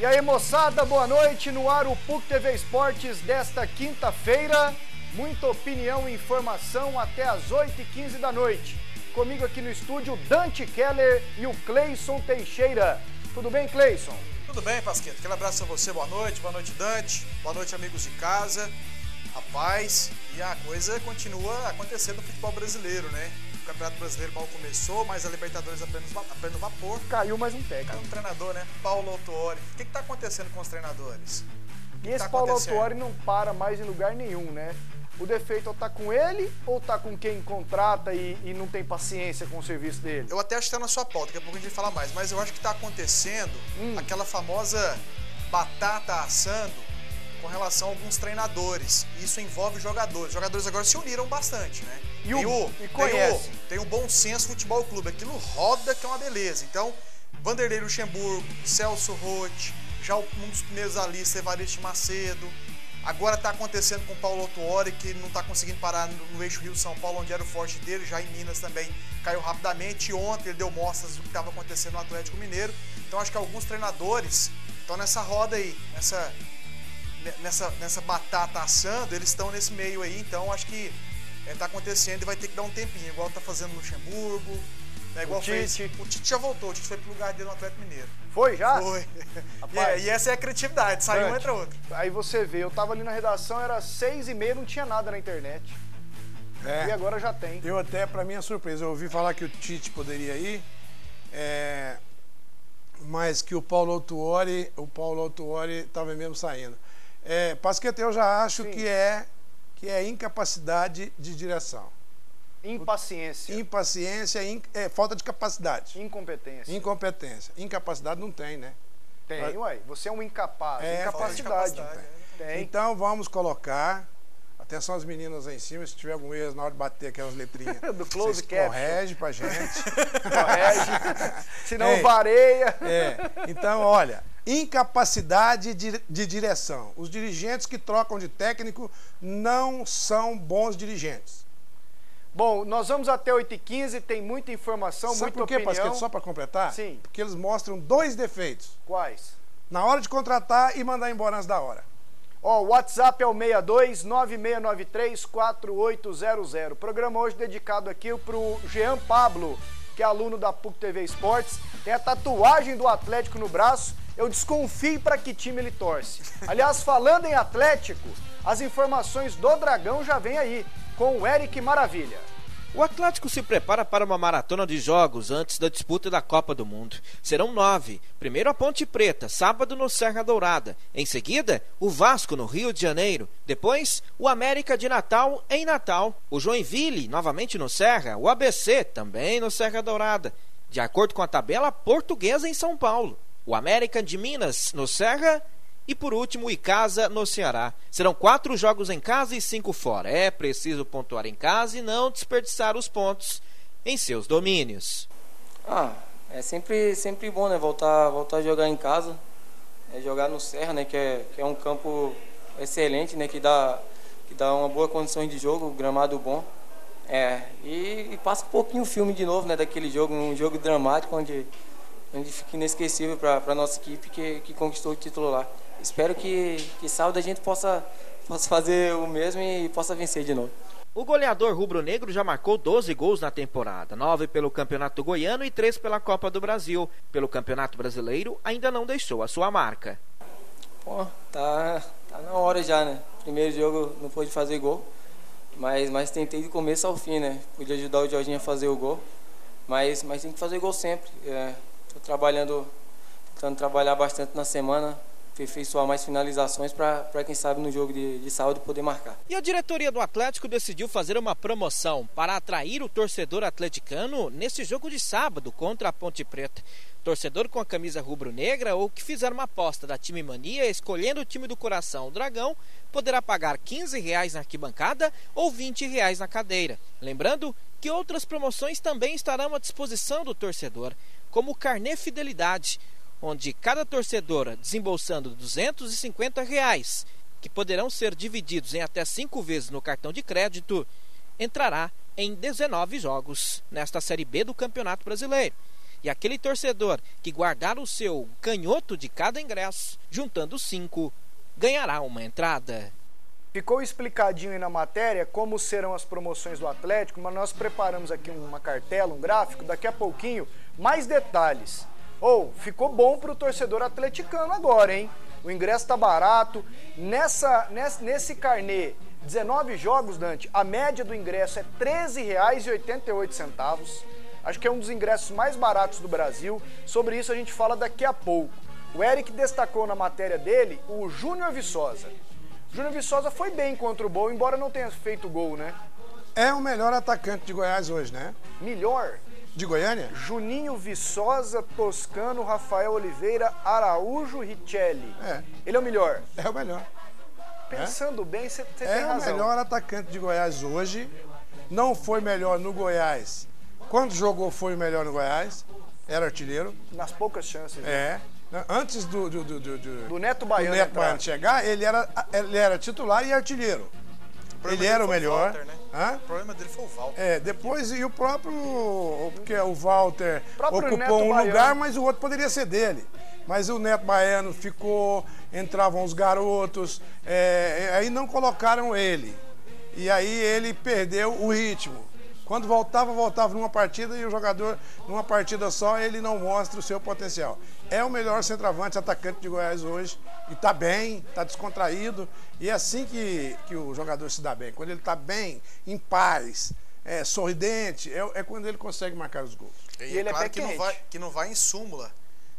E aí, moçada, boa noite, no ar o PUC TV Esportes desta quinta-feira. Muita opinião e informação até às 8h15 da noite. Comigo aqui no estúdio, Dante Keller e o Cleison Teixeira. Tudo bem, Cleison? Tudo bem, Pasqueta. Aquele abraço a você, boa noite, Dante. Boa noite, amigos de casa. Rapaz, e a coisa continua acontecendo no futebol brasileiro, né? O Campeonato Brasileiro mal começou, mas a Libertadores apenas no vapor. Caiu mais um técnico. Caiu um treinador, né? Paulo Autuori. O que está acontecendo com os treinadores? E esse Paulo Autuori não para mais em lugar nenhum, né? O defeito ou tá com ele ou tá com quem contrata e não tem paciência com o serviço dele? Eu até acho que tá na sua pauta, daqui a pouco a gente vai falar mais, mas eu acho que tá acontecendo aquela famosa batata assando com relação a alguns treinadores. Isso envolve jogadores. Os jogadores agora se uniram bastante, né? Tem o Bom Senso Futebol Clube. Aquilo roda que é uma beleza. Então, Vanderlei Luxemburgo, Celso Roth, já um dos primeiros ali, Evaristo Macedo. Agora está acontecendo com o Paulo Autuori, que não está conseguindo parar no eixo Rio-São Paulo, onde era o forte dele. Já em Minas também caiu rapidamente. E ontem ele deu mostras do que estava acontecendo no Atlético Mineiro. Então, acho que alguns treinadores estão nessa roda aí, nessa batata assando, eles estão nesse meio aí, então acho que está acontecendo e vai ter que dar um tempinho, igual está fazendo no Luxemburgo, né, igual o Tite já voltou, o Tite foi pro lugar dele no Atlético Mineiro. Foi já? Foi. E essa é a criatividade, saiu um, entra outro. Aí você vê, eu tava ali na redação, era 6h30, não tinha nada na internet. E agora já tem. Eu até, para minha surpresa, eu ouvi falar que o Tite poderia ir, mas que o Paulo Autuori estava mesmo saindo. Pasqueta, eu já acho que é incapacidade de direção. Impaciência. Falta de capacidade. Incompetência. Incapacidade não tem, né? Tem, ué. Você é um incapaz. Incapacidade. Tem. Então vamos colocar. Atenção as meninas aí em cima, se tiver algum erro na hora de bater aquelas letrinhas. Do close caption. Corrige pra gente. Corrige. Senão vareia. Então, olha. Incapacidade de direção. Os dirigentes que trocam de técnico não são bons dirigentes. Bom, nós vamos até 8h15, tem muita informação, muita opinião. Sabe por quê, Pasqueta? Só para completar? Sim. Porque eles mostram dois defeitos. Quais? Na hora de contratar e mandar embora antes da hora. O WhatsApp é o 62-9693-4800. Programa hoje dedicado aqui pro Jean Pablo, que é aluno da PUC TV Esportes. Tem a tatuagem do Atlético no braço. Eu desconfio para que time ele torce. Aliás, falando em Atlético, as informações do Dragão já vem aí, com o Eric Maravilha. O Atlético se prepara para uma maratona de jogos antes da disputa da Copa do Mundo. Serão 9. Primeiro a Ponte Preta, sábado no Serra Dourada. Em seguida, o Vasco no Rio de Janeiro. Depois, o América de Natal em Natal. O Joinville, novamente no Serra. O ABC, também no Serra Dourada. De acordo com a tabela, Portuguesa em São Paulo. O América de Minas no Serra e, por último, o Icasa no Ceará. Serão 4 jogos em casa e 5 fora. É preciso pontuar em casa e não desperdiçar os pontos em seus domínios. É sempre bom, né? Voltar a jogar em casa, jogar no Serra, né? Que é um campo excelente, né? Que dá uma boa condição de jogo, gramado bom. E passa um pouquinho o filme de novo, né? Daquele jogo, um jogo dramático onde fica inesquecível para a nossa equipe que conquistou o título lá. Espero que sábado a gente possa fazer o mesmo e possa vencer de novo. O goleador rubro-negro já marcou 12 gols na temporada, 9 pelo Campeonato Goiano e 3 pela Copa do Brasil. Pelo Campeonato Brasileiro, ainda não deixou a sua marca. Tá na hora já, né? Primeiro jogo não pude fazer gol, mas tentei do começo ao fim, né? Pude ajudar o Jorginho a fazer o gol, mas tem que fazer gol sempre. Estou tentando trabalhar bastante na semana, aperfeiçoar mais finalizações para quem sabe no jogo de sábado poder marcar. E a diretoria do Atlético decidiu fazer uma promoção para atrair o torcedor atleticano nesse jogo de sábado contra a Ponte Preta. Torcedor com a camisa rubro-negra ou que fizer uma aposta da Time Mania escolhendo o time do coração, o Dragão, poderá pagar R$15 na arquibancada ou R$20 na cadeira. Lembrando que outras promoções também estarão à disposição do torcedor, como o Carnê Fidelidade, onde cada torcedor desembolsando R$250, que poderão ser divididos em até 5 vezes no cartão de crédito, entrará em 19 jogos nesta Série B do Campeonato Brasileiro. E aquele torcedor que guardar o seu canhoto de cada ingresso, juntando 5, ganhará uma entrada. Ficou explicadinho aí na matéria como serão as promoções do Atlético, mas nós preparamos aqui uma cartela, um gráfico, daqui a pouquinho, mais detalhes. Ficou bom pro torcedor atleticano agora, hein? O ingresso tá barato. Nesse carnê, 19 jogos, Dante, a média do ingresso é R$ 13,88. Acho que é um dos ingressos mais baratos do Brasil. Sobre isso a gente fala daqui a pouco. O Eric destacou na matéria dele o Júnior Viçosa. Júnior Viçosa foi bem contra o Boa, embora não tenha feito gol, né? É o melhor atacante de Goiás hoje, né? Melhor? De Goiânia? Juninho Viçosa, Toscano, Rafael Oliveira, Araújo, Richelli. Ele é o melhor? É o melhor. Pensando bem, você tem razão. razão. É o melhor atacante de Goiás hoje. Não foi melhor no Goiás. Quando jogou foi o melhor no Goiás. Era artilheiro. Nas poucas chances. Né? Antes do Neto Baiano, chegar, ele era titular e artilheiro. Ele era o melhor. Walter, né? O problema dele foi o Walter. Depois e o próprio... Porque o Walter ocupou Neto um Baiano. lugar, mas o outro poderia ser dele. Mas o Neto Baiano ficou, entravam os garotos, aí não colocaram ele. E aí ele perdeu o ritmo. Quando voltava numa partida e o jogador, numa partida só, ele não mostra o seu potencial. É o melhor centroavante, atacante de Goiás hoje. E tá bem, tá descontraído. E é assim que o jogador se dá bem. Quando ele tá bem, em paz, sorridente, é quando ele consegue marcar os gols. E ele claro que não vai em súmula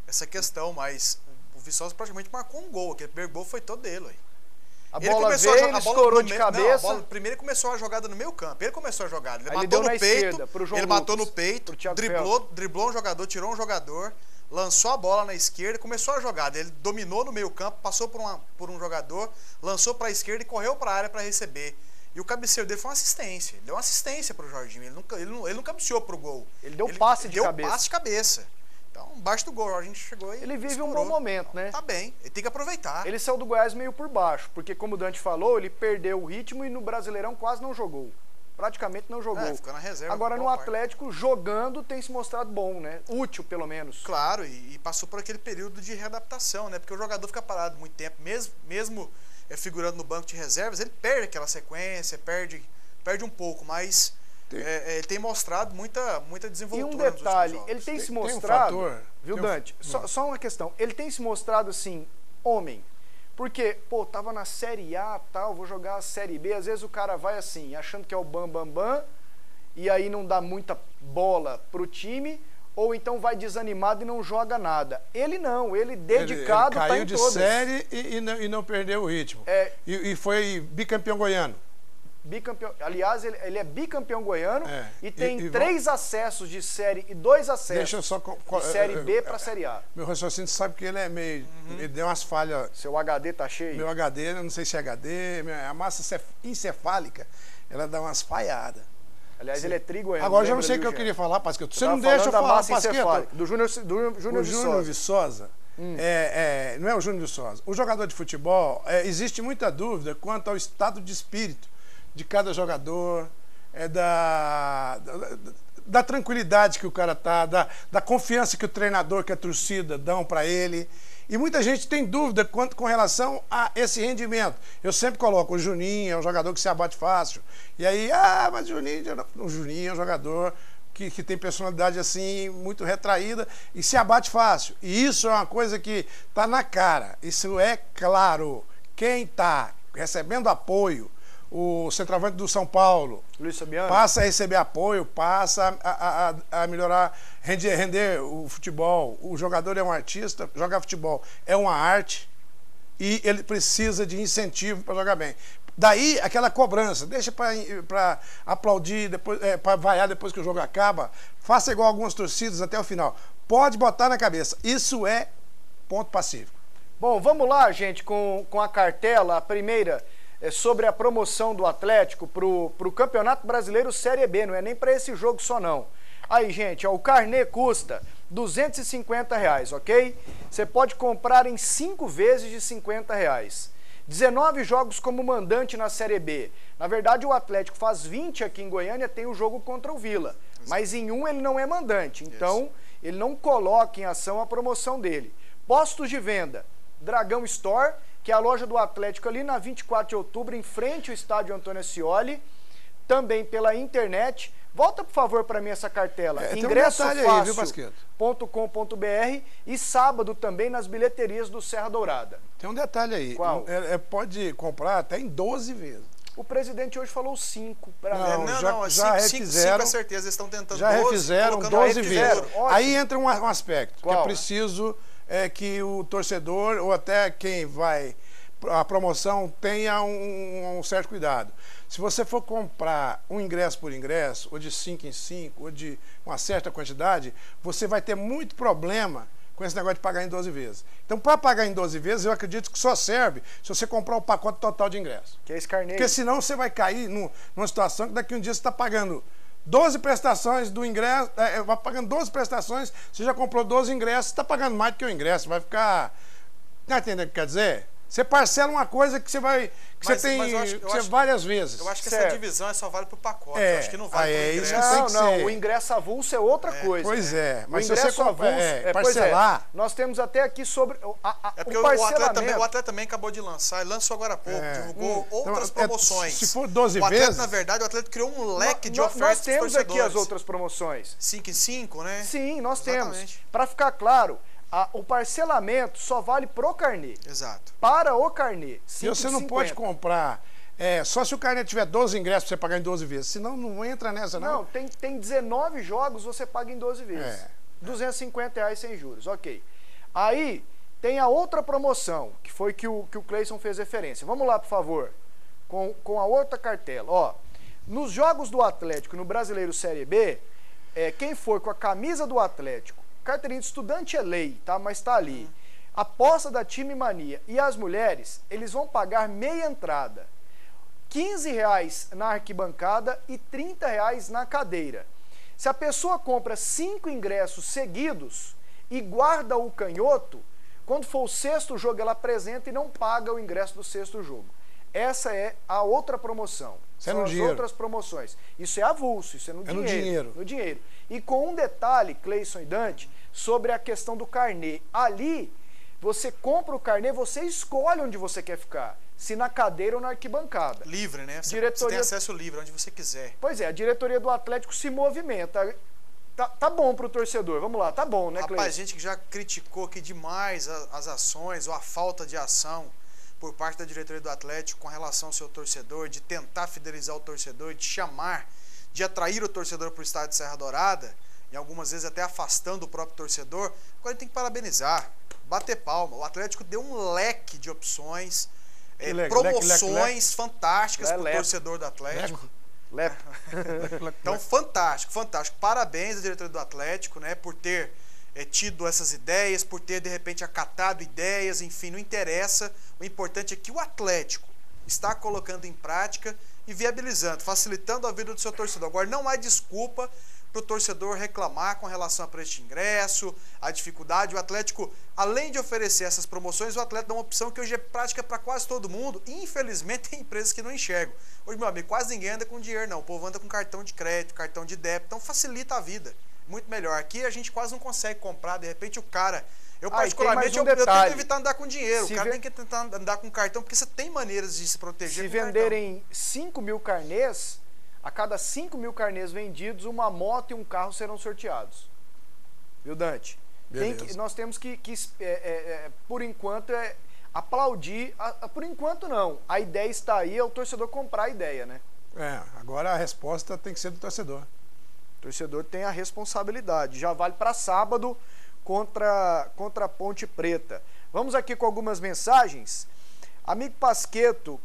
essa questão, mas o Viçosa praticamente marcou um gol. Aquele primeiro gol foi todo dele. Aí. A bola veio, ele escorou de cabeça. Primeiro ele começou a jogada no meio campo. Ele começou a jogada. Ele matou matou no peito. Ele matou no peito, driblou um jogador, tirou um jogador, lançou a bola na esquerda e começou a jogada. Ele dominou no meio campo, passou por um jogador, lançou para a esquerda e correu para a área para receber. E o cabeceio dele foi uma assistência. Ele deu uma assistência para o Jorginho. Ele não cabeceou para o gol. Ele deu passe de cabeça. Deu passe de cabeça. Então, embaixo do gol, a gente chegou e ele vive escorou. um bom momento, né? Tá bem, ele tem que aproveitar. Ele saiu do Goiás meio por baixo, porque como o Dante falou, ele perdeu o ritmo e no Brasileirão quase não jogou. Praticamente não jogou. Ficou na reserva. Agora no Atlético, jogando, tem se mostrado bom, né? Útil, pelo menos. Claro, e passou por aquele período de readaptação, né? Porque o jogador fica parado muito tempo, mesmo figurando no banco de reservas, ele perde aquela sequência, perde um pouco, mas... ele tem mostrado muita desenvoltura. E um detalhe, ele tem se mostrado, viu, Dante? Só uma questão, ele tem se mostrado assim, homem, porque, tava na Série A, tal, vou jogar a Série B, às vezes o cara vai assim, achando que é o bam, e aí não dá muita bola pro time, ou então vai desanimado e não joga nada. Ele não, ele dedicado, ele caiu tá em todas. de série e não perdeu o ritmo. E foi bicampeão goiano. Bicampeão, aliás, ele é bicampeão goiano e tem 3 acessos de série e 2 acessos de série B para série A. Meu raciocínio sabe que ele é meio... Ele deu umas falhas... Seu HD tá cheio? Meu HD, eu não sei se é HD, a massa encefálica, ela dá umas falhadas. Aliás, ele é trigoiano. Agora já não sei o que eu queria falar, Pasqueto. Você não deixa eu falar, Pasqueto. Do Júnior Viçosa. Não é o Júnior Viçosa. O jogador de futebol, existe muita dúvida quanto ao estado de espírito de cada jogador, da tranquilidade que o cara tá, da confiança que o treinador, que a torcida dão para ele. E muita gente tem dúvida com relação a esse rendimento. Eu sempre coloco o Juninho, é um jogador que se abate fácil. E aí, mas o Juninho é um jogador que tem personalidade assim, muito retraída e se abate fácil. E isso é uma coisa que tá na cara. Isso é claro. Quem tá recebendo apoio, o centroavante do São Paulo, Luiz Fabiano, passa a receber apoio, passa a melhorar, render o futebol. O jogador é um artista, jogar futebol é uma arte e ele precisa de incentivo para jogar bem. Daí aquela cobrança, deixa para aplaudir, para vaiar depois que o jogo acaba, faça igual algumas torcidas até o final. Pode botar na cabeça, isso é ponto pacífico. Bom, vamos lá, gente, com a cartela, a primeira... sobre a promoção do Atlético pro Campeonato Brasileiro Série B, não é nem para esse jogo só não. Aí, gente, o carnê custa R$250, ok? Você pode comprar em 5 vezes de R$50. 19 jogos como mandante na Série B. Na verdade, o Atlético faz 20 aqui em Goiânia, tem o jogo contra o Vila. Mas em um ele não é mandante. Então, ele não coloca em ação a promoção dele. Postos de venda, Dragão Store, que é a loja do Atlético ali na 24 de outubro, em frente ao estádio Antônio Ascioli, também pela internet. Volta, por favor, para mim essa cartela. ingressofácil.com.br e sábado também nas bilheterias do Serra Dourada. Tem um detalhe aí. Qual? Pode comprar até em 12 vezes. O presidente hoje falou 5. Já refizeram. Com certeza, eles estão tentando já 12, refizeram 12 vezes. Aí entra um aspecto, Qual? que é preciso que o torcedor, ou até quem vai a promoção, tenha um certo cuidado. Se você for comprar um ingresso por ingresso, ou de 5 em 5, ou de uma certa quantidade, você vai ter muito problema com esse negócio de pagar em 12 vezes. Então, para pagar em 12 vezes, eu acredito que só serve se você comprar o pacote total de ingresso. Que é esse carneiro. Porque senão você vai cair numa situação que daqui a um dia você está pagando 12 prestações do ingresso, vai pagando 12 prestações, você já comprou 12 ingressos, você está pagando mais do que o ingresso, vai ficar... Tá entendendo o que quer dizer? Você parcela uma coisa que você vai. Você tem várias vezes. Eu acho que certo. Essa divisão só vale pro pacote. Eu acho que não vale pro ingresso. Não, o ingresso avulso é outra coisa. Pois é. Mas o ingresso se você avulso, parcelar. Nós temos até aqui sobre porque o parcelamento. o atleta também acabou de lançar, ele lançou agora há pouco, divulgou outras promoções. Se for 12 vezes. O atleta, na verdade, o atleta criou um leque de ofertas. Nós temos aqui as outras promoções. 5 em 5, né? Sim, nós temos. Para ficar claro. O parcelamento só vale pro carnê. Exato. Para o carnê. E você não pode comprar só se o carnê tiver 12 ingressos para você pagar em 12 vezes. Senão não entra nessa, não. Não, tem 19 jogos, você paga em 12 vezes. R$250 sem juros, ok. Aí tem a outra promoção, que foi que o Cleison fez referência. Vamos lá, por favor, com a outra cartela. Ó, nos jogos do Atlético no Brasileiro Série B, quem for com a camisa do Atlético, carteirinha de estudante é lei, tá? Mas tá ali. Aposta da Time Mania. E as mulheres, eles vão pagar meia entrada. R$15 na arquibancada e R$30 na cadeira. Se a pessoa compra 5 ingressos seguidos e guarda o canhoto, quando for o 6º jogo ela apresenta e não paga o ingresso do 6º jogo. Essa é a outra promoção. São as outras promoções. Isso é avulso, isso é no dinheiro. No dinheiro. E com um detalhe, Cleison e Dante, sobre a questão do carnê. Ali, você compra o carnê, você escolhe onde você quer ficar. Se na cadeira ou na arquibancada. Livre, né? Você tem acesso livre, onde você quiser. Pois é, a diretoria do Atlético se movimenta. Tá bom pro torcedor, vamos lá, tá bom, né, Cleison? Rapaz, gente que já criticou aqui demais as ações ou a falta de ação por parte da diretoria do Atlético com relação ao seu torcedor, de tentar fidelizar o torcedor, de chamar, de atrair o torcedor para o estádio de Serra Dourada, e algumas vezes até afastando o próprio torcedor. Agora tem que parabenizar, bater palma. O Atlético deu um leque de opções, promoções fantásticas para o torcedor do Atlético. Então, fantástico. Parabéns à diretoria do Atlético, né, por ter tido essas ideias, por ter de repente acatado ideias, enfim, não interessa. O importante é que o Atlético está colocando em prática e viabilizando, facilitando a vida do seu torcedor. Agora, não há desculpa para o torcedor reclamar com relação a preço de ingresso, a dificuldade. O Atlético, além de oferecer essas promoções, o Atlético dá uma opção que hoje é prática para quase todo mundo, e infelizmente tem empresas que não enxergam. Hoje, meu amigo, quase ninguém anda com dinheiro, não. O povo anda com cartão de crédito, cartão de débito, então facilita a vida. Muito melhor. Aqui a gente quase não consegue comprar, de repente o cara... Eu particularmente, eu tento evitar andar com dinheiro. O cara tem que tentar andar com cartão, porque você tem maneiras de se proteger. Se venderem 5 mil carnês, a cada 5 mil carnês vendidos, uma moto e um carro serão sorteados. Viu, Dante? Nós temos que por enquanto, aplaudir. Por enquanto, não. A ideia está aí, é o torcedor comprar a ideia, né? Agora a resposta tem que ser do torcedor. O torcedor tem a responsabilidade. Já vale para sábado contra a Ponte Preta. Vamos aqui com algumas mensagens. Amigo Pasqueto,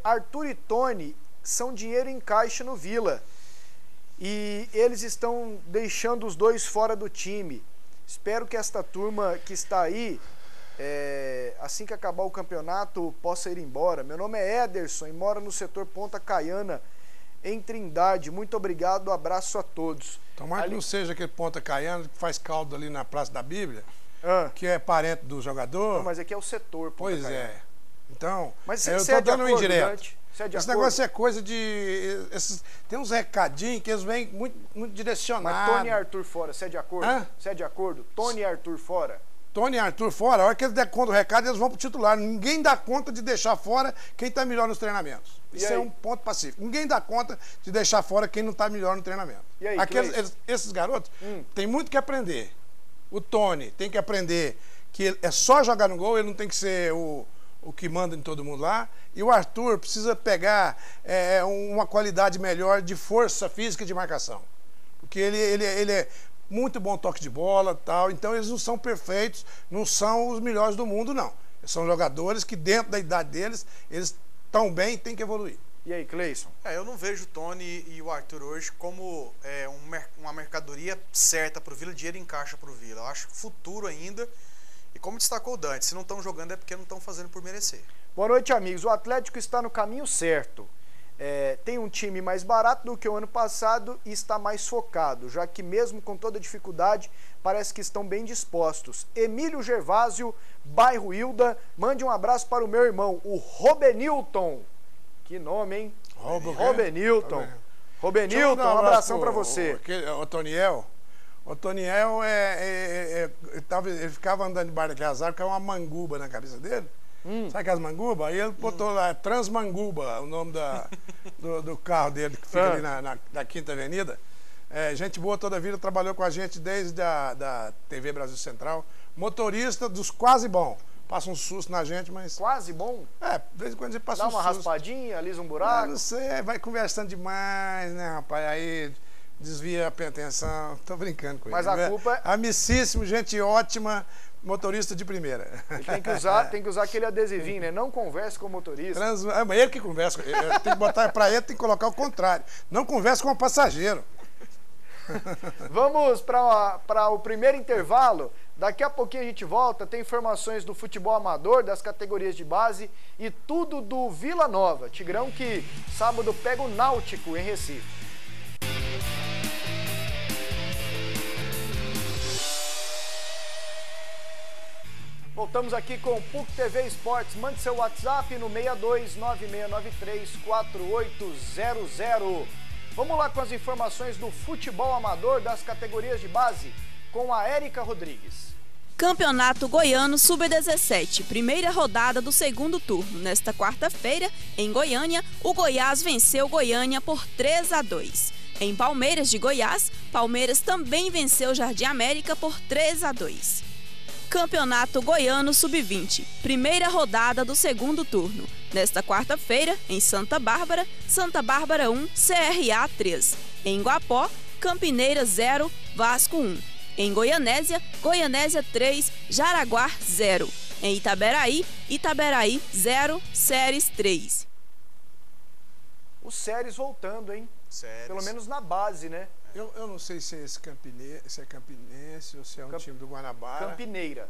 Arthur e Tony são dinheiro em caixa no Vila. E eles estão deixando os dois fora do time. Espero que esta turma que está aí, assim que acabar o campeonato, possa ir embora. Meu nome é Ederson e moro no setor Ponta Caiana, em Trindade. Muito obrigado, abraço a todos. Tomara que não seja aquele Ponta Caiana que faz caldo ali na Praça da Bíblia, que é parente do jogador. Não, mas aqui é o setor Ponta Caiana. Então, mas eu estou dando um indireto. Você é de Esse acordo? negócio é coisa de... tem uns recadinhos que eles vêm muito Mas direcionados. Tony e Arthur fora, você é de acordo? Hã? Você é de acordo? Tony e Arthur fora? Tony e Arthur fora, a hora que eles der conta do recado, eles vão pro titular. Ninguém dá conta de deixar fora quem tá melhor nos treinamentos. E Isso aí? é um ponto pacífico. Ninguém dá conta de deixar fora quem não tá melhor no treinamento. E aí, Esses garotos têm muito que aprender. O Tony tem que aprender que é só jogar no gol, ele não tem que ser o que manda em todo mundo lá. E o Arthur precisa pegar uma qualidade melhor de força física e de marcação. Porque ele é muito bom toque de bola e tal. Então eles não são perfeitos, não são os melhores do mundo, não. Eles são jogadores que dentro da idade deles, eles estão bem e têm que evoluir. E aí, Cleison? Eu não vejo o Tony e o Arthur hoje como uma mercadoria certa para o Vila, dinheiro em caixa para o Vila. Eu acho futuro ainda. E como destacou o Dante, se não estão jogando é porque não estão fazendo por merecer. Boa noite, amigos. O Atlético está no caminho certo. Tem um time mais barato do que o ano passado e está mais focado, já que mesmo com toda dificuldade, parece que estão bem dispostos. Emílio Gervásio, bairro Hilda, mande um abraço para o meu irmão, o Robenilton. Que nome, hein? Robenilton. Robenilton, um abração para você. O Toniel. O Toniel ele ficava andando debaixo daquelas árvores, ficava uma manguba na cabeça dele. Sabe aquelas mangubas? Aí ele botou lá Transmanguba, o nome do carro dele, que fica ali na Quinta Avenida. Gente boa toda a vida, trabalhou com a gente desde da TV Brasil Central. Motorista dos quase bom. Passa um susto na gente, mas... Quase bom? De vez em quando ele passa um susto. Dá uma raspadinha, alisa um buraco? Não sei, vai conversando demais, né, rapaz? Aí desvia a atenção. Tô brincando com ele. Mas a culpa é... Amicíssimo, gente ótima, motorista de primeira. Ele tem que usar aquele adesivinho, né? Não converse com o motorista. Mas ele que conversa. Tem que botar pra ele, tem que colocar o contrário. Não converse com o passageiro. Vamos para o primeiro intervalo. Daqui a pouquinho a gente volta. Tem informações do futebol amador, das categorias de base e tudo do Vila Nova. Tigrão que sábado pega o Náutico em Recife. Voltamos aqui com o PUC TV Esportes. Mande seu WhatsApp no 6296934800. Vamos lá com as informações do futebol amador das categorias de base com a Érica Rodrigues. Campeonato Goiano Sub-17, primeira rodada do segundo turno. Nesta quarta-feira, em Goiânia, o Goiás venceu Goiânia por 3-2. Em Palmeiras de Goiás, Palmeiras também venceu Jardim América por 3-2. Campeonato Goiano Sub-20, primeira rodada do segundo turno. Nesta quarta-feira, em Santa Bárbara 1, CRA 3. Em Guapó, Campineiras 0, Vasco 1. Em Goianésia, Goianésia 3, Jaraguá 0. Em Itaberaí, Itaberaí 0, Séries 3. O Séries voltando, hein? Séries. Pelo menos na base, né? Eu não sei se é Campinense ou se é um time do Guanabara. Campineira.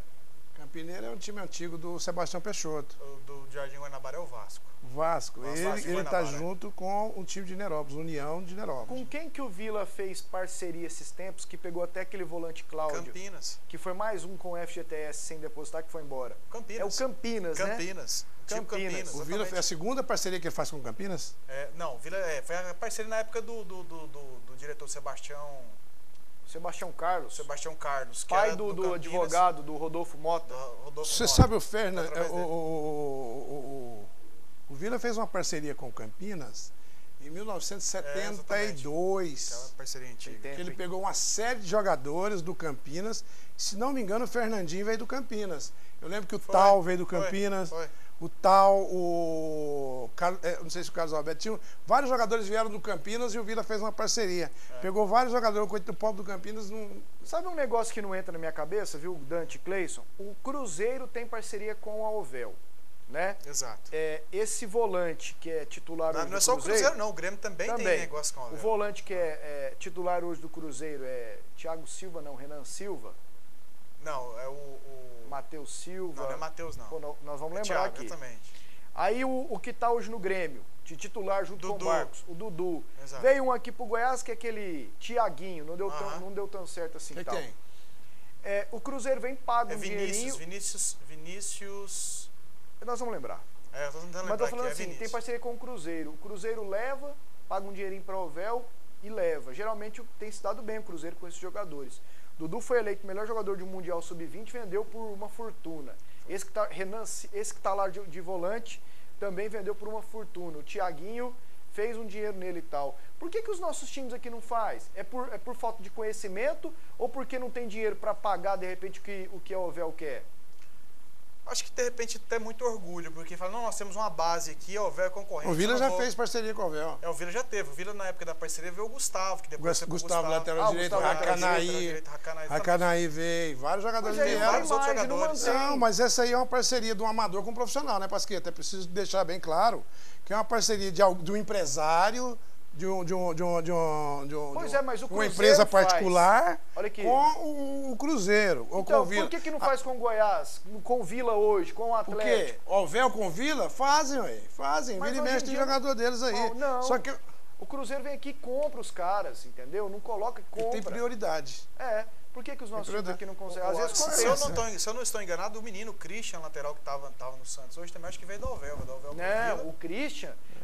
Campineira é um time antigo do Sebastião Peixoto. O do Jardim Guanabara é o Vasco. Vasco. Ele está junto com o time de Nerópolis, União de Nerópolis. Com quem que o Vila fez parceria esses tempos, que pegou até aquele volante Cláudio? Campinas. Que foi mais um com o FGTS sem depositar que foi embora. Campinas. É o Campinas, né? Campinas. Campinas. O Vila é a segunda parceria que ele faz com o Campinas? Não, o Vila foi a parceria na época do diretor Sebastião Carlos. Pai do advogado, do Rodolfo Mota. Você sabe o Fernando? O Vila fez uma parceria com o Campinas em 1972. Aquela parceria antiga. Que ele pegou uma série de jogadores do Campinas. Se não me engano, o Fernandinho veio do Campinas. Eu lembro que o Tal veio do Campinas. O Tal, não sei se o Carlos Alberto tinha. Vários jogadores vieram do Campinas e o Vila fez uma parceria. Pegou vários jogadores, o pobre do Campinas não. Sabe um negócio que não entra na minha cabeça, viu, Dante e Cleison? O Cruzeiro tem parceria com a Ovel, né? Exato. Esse volante que é titular hoje do Cruzeiro... Não é só o Cruzeiro, não. O Grêmio também tem negócio com a Ovel. O volante que é titular hoje do Cruzeiro é Thiago Silva, não, Renan Silva? Não, é o Matheus Silva. Não é Matheus, não. Pô, nós vamos lembrar Thiago, aqui. Exatamente. Aí o que tá hoje no Grêmio, de titular junto com o Marcos, o Dudu. Exato. Veio um aqui pro Goiás que é aquele Thiaguinho, não deu tão certo assim. Quem tal. tem? O Cruzeiro vem paga um dinheirinho. Vinícius. Nós vamos lembrar. Eu tô tentando Mas lembrar tô falando aqui, assim, Vinícius. tem parceria com o Cruzeiro. O Cruzeiro leva, paga um dinheirinho pra Ovel e leva. Geralmente tem se dado bem o Cruzeiro com esses jogadores. Dudu foi eleito o melhor jogador de um Mundial Sub-20, vendeu por uma fortuna. Esse que tá lá de volante também vendeu por uma fortuna. O Thiaguinho fez um dinheiro nele e tal. Por que os nossos times aqui não faz? É por falta de conhecimento ou porque não tem dinheiro para pagar, de repente, o que a Ovel quer? Acho que de repente até muito orgulho, porque fala, não, nós temos uma base aqui, a Ovel é concorrente. O Vila já fez parceria com a Ovel. O Vila já teve. O Vila, na época da parceria, veio o Gustavo, que depois Gustavo, lateral direito, Racanaí veio, vários jogadores vieram. Vários outros jogadores. Não, mas essa aí é uma parceria do amador com o profissional, né, Pasqueta? É preciso deixar bem claro que é uma parceria de um empresário, de uma empresa particular com o Cruzeiro. Ou então, com o Vila. Por que não faz com o Goiás, com o Vila hoje, com o Atlético? O quê? Ovel com o Vila? Fazem, ué. Fazem. Vira e mexe tem jogador deles aí. Não. Só que o Cruzeiro vem aqui e compra os caras, entendeu? Não coloca e compra. tem prioridade. Por que os nossos times aqui não conseguem? Às vezes se eu não estou enganado, o menino Christian, lateral que estava no Santos, hoje também acho que veio da Ovel.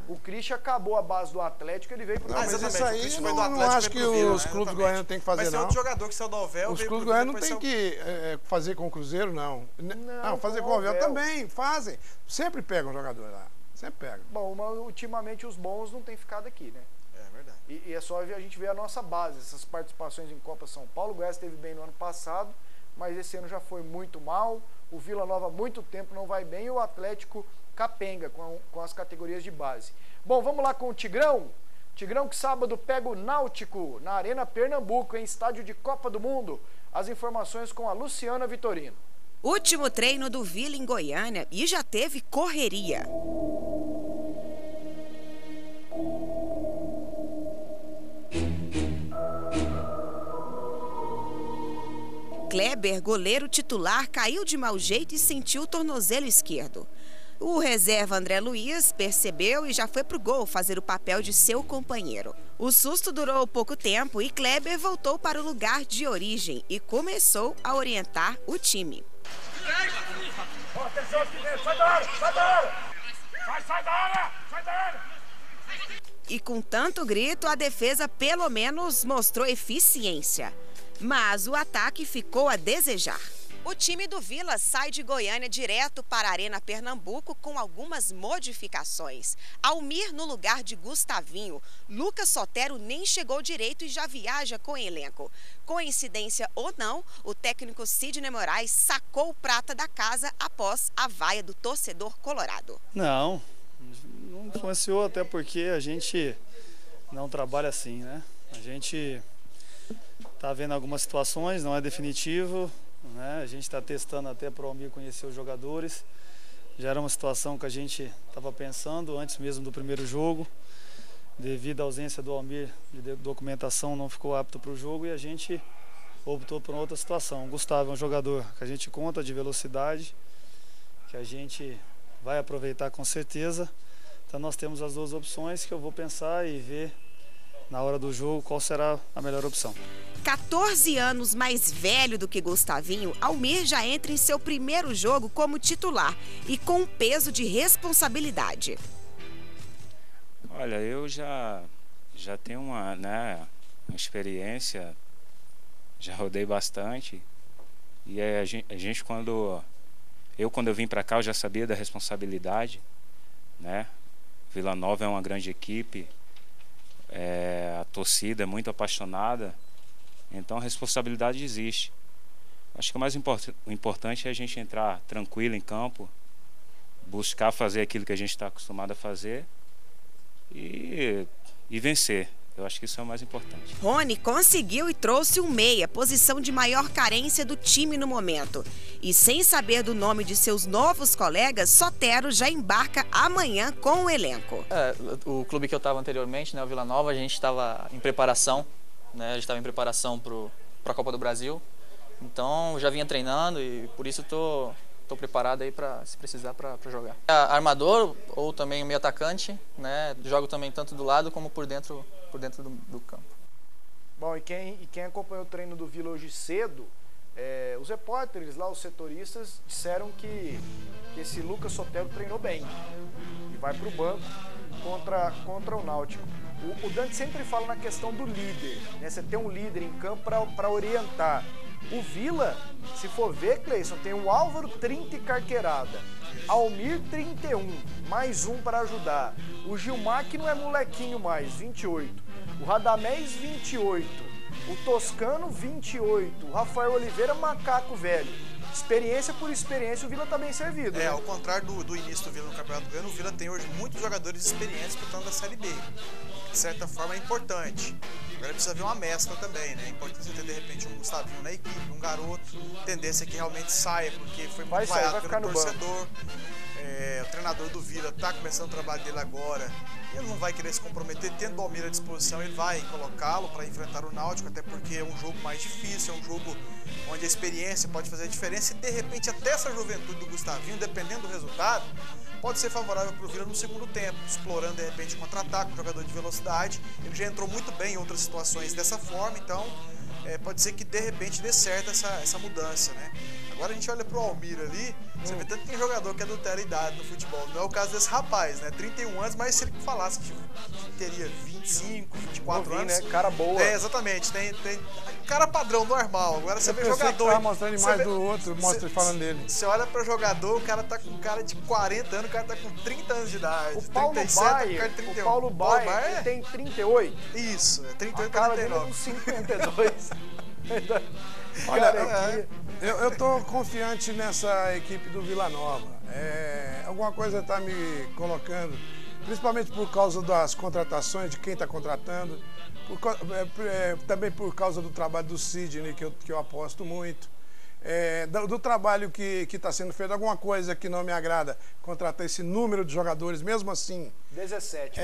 O Christian acabou a base do Atlético, ele veio pro Não, mas isso aí não acho que os clubes goianos têm que fazer, não. Mas tem outro jogador que saiu da Ovel. Os clubes goianos não tem que fazer com o Cruzeiro, não. Não, fazer com o Ovel também, fazem. Sempre pegam um jogador lá. Sempre pegam. Bom, mas ultimamente os bons não têm ficado aqui, né? É verdade. E é só a gente ver a nossa base, essas participações em Copa São Paulo. O Goiás esteve bem no ano passado, mas esse ano já foi muito mal. O Vila Nova há muito tempo não vai bem e o Atlético capenga com as categorias de base. Bom, vamos lá com o Tigrão. Tigrão que sábado pega o Náutico na Arena Pernambuco, em estádio de Copa do Mundo. As informações com a Luciana Vitorino. Último treino do Vila em Goiânia e já teve correria. Kleber, goleiro titular, caiu de mau jeito e sentiu o tornozelo esquerdo. O reserva André Luiz percebeu e já foi pro gol fazer o papel de seu companheiro. O susto durou pouco tempo e Kleber voltou para o lugar de origem e começou a orientar o time. E com tanto grito, a defesa pelo menos mostrou eficiência. Mas o ataque ficou a desejar. O time do Vila sai de Goiânia direto para a Arena Pernambuco com algumas modificações. Almir no lugar de Gustavinho. Lucas Sotero nem chegou direito e já viaja com o elenco. Coincidência ou não, o técnico Sidney Moraes sacou o prata da casa após a vaia do torcedor colorado. Não influenciou, até porque a gente não trabalha assim, né? A gente está vendo algumas situações, não é definitivo, né? A gente está testando até para o Almir conhecer os jogadores. Já era uma situação que a gente estava pensando antes mesmo do primeiro jogo. Devido à ausência do Almir de documentação, não ficou apto para o jogo e a gente optou por outra situação. O Gustavo é um jogador que a gente conta de velocidade, que a gente vai aproveitar com certeza. Então nós temos as duas opções que eu vou pensar e ver na hora do jogo qual será a melhor opção. 14 anos mais velho do que Gustavinho, Almir já entra em seu primeiro jogo como titular e com um peso de responsabilidade. Olha, eu já tenho uma experiência, já rodei bastante e a gente quando eu vim para cá eu já sabia da responsabilidade, né? Vila Nova é uma grande equipe, a torcida é muito apaixonada, então a responsabilidade existe. Acho que o mais importante é a gente entrar tranquilo em campo, buscar fazer aquilo que a gente está acostumado a fazer e vencer. Eu acho que isso é o mais importante. Rony conseguiu e trouxe um meia, posição de maior carência do time no momento. E sem saber do nome de seus novos colegas, Sotero já embarca amanhã com o elenco. O clube que eu estava anteriormente, né, o Vila Nova, a gente estava em preparação, né, a gente estava em preparação para a Copa do Brasil. Então já vinha treinando e por isso estou preparado aí para, se precisar, para jogar. Armador ou também meio atacante, né, jogo também tanto do lado como por dentro do campo. Bom, e quem acompanhou o treino do Vila hoje cedo Os repórteres lá, os setoristas, disseram que esse Lucas Sotero treinou bem e vai para o banco contra o Náutico. O Dante sempre fala na questão do líder, né? Você tem um líder em campo para orientar. O Vila, se for ver, Cleison, tem o Álvaro 30 e carqueirada, Almir 31, mais um para ajudar. O Gilmar, que não é molequinho mais, 28. O Radamés, 28. O Toscano, 28. O Rafael Oliveira, macaco velho. Experiência por experiência, o Vila tá bem servido. Ao contrário do início do Vila no Campeonato Goiano, o Vila tem hoje muitos jogadores experientes disputando da Série B. De certa forma é importante. Agora precisa ver uma mescla também, né? É importante você ter, de repente, um Gustavinho na equipe, um garoto. Tendência que realmente saia, porque foi muito vaiado pelo torcedor. O treinador do Vila tá começando o trabalho dele agora. Ele não vai querer se comprometer, tendo o Almir à disposição, ele vai colocá-lo para enfrentar o Náutico, até porque é um jogo mais difícil, é um jogo onde a experiência pode fazer a diferença e, de repente, até essa juventude do Gustavinho, dependendo do resultado, pode ser favorável para o Vila no segundo tempo, explorando, de repente, contra-ataque, um jogador de velocidade. Ele já entrou muito bem em outras situações dessa forma, então pode ser que, de repente, dê certo essa mudança, né? Agora a gente olha pro Almir ali, você vê tanto que tem jogador que adultera a idade no futebol. Não é o caso desse rapaz, né? 31 anos, mas se ele falasse que teria 25, 24 anos... né? Cara boa. Exatamente. Tem cara padrão, normal. Agora você vê jogador... Tá mostrando imagem do outro, mostra falando dele. Você olha pra jogador, o cara tá com cara de 40 anos, o cara tá com 30 anos de idade. O Paulo 37, Baier, o Paulo Baier, ele tem 38. Isso, 38 para 39. Dele é uns 52. Olha, eu tô confiante nessa equipe do Vila Nova. Alguma coisa tá me colocando, principalmente por causa das contratações, de quem está contratando, também por causa do trabalho do Sidney, que eu aposto muito, do trabalho que está sendo feito. Alguma coisa que não me agrada, contratar esse número de jogadores, mesmo assim... 17,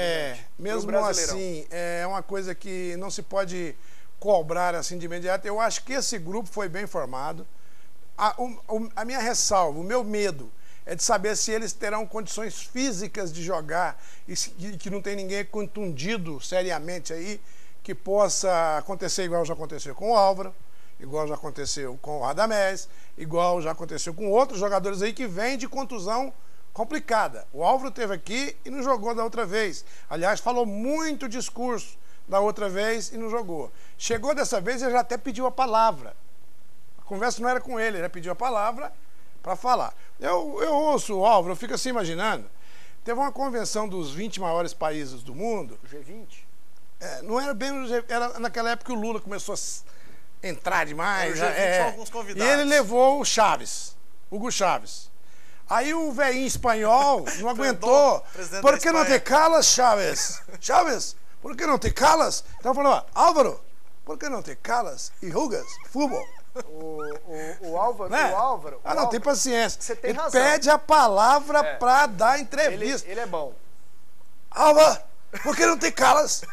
mesmo assim, é uma coisa que não se pode cobrar assim de imediato. Eu acho que esse grupo foi bem formado. A minha ressalva, o meu medo é de saber se eles terão condições físicas de jogar e que não tem ninguém contundido seriamente aí, que possa acontecer igual já aconteceu com o Álvaro, igual já aconteceu com o Radamés, igual já aconteceu com outros jogadores aí que vêm de contusão complicada. O Álvaro esteve aqui e não jogou da outra vez. Aliás, falou muito discurso da outra vez e não jogou. Chegou dessa vez e ele já até pediu a palavra. A conversa não era com ele já pediu a palavra para falar. Eu ouço o Álvaro, eu fico assim imaginando. Teve uma convenção dos 20 maiores países do mundo. O G20? Não era bem o G20, era naquela época que o Lula começou a entrar demais. O G20 tinha alguns convidados. E ele levou o Chaves, Hugo Chaves. Aí o velhinho espanhol não aguentou. Por que não te calas, Chaves? Chaves, por que não te calas? Então falou, Álvaro, por que não te calas e rugas futebol? O Álvaro, né? O Álvaro. Não, tem paciência. Você tem ele razão. pede a palavra pra dar entrevista. Ele é bom. Álvaro, por que não te calas?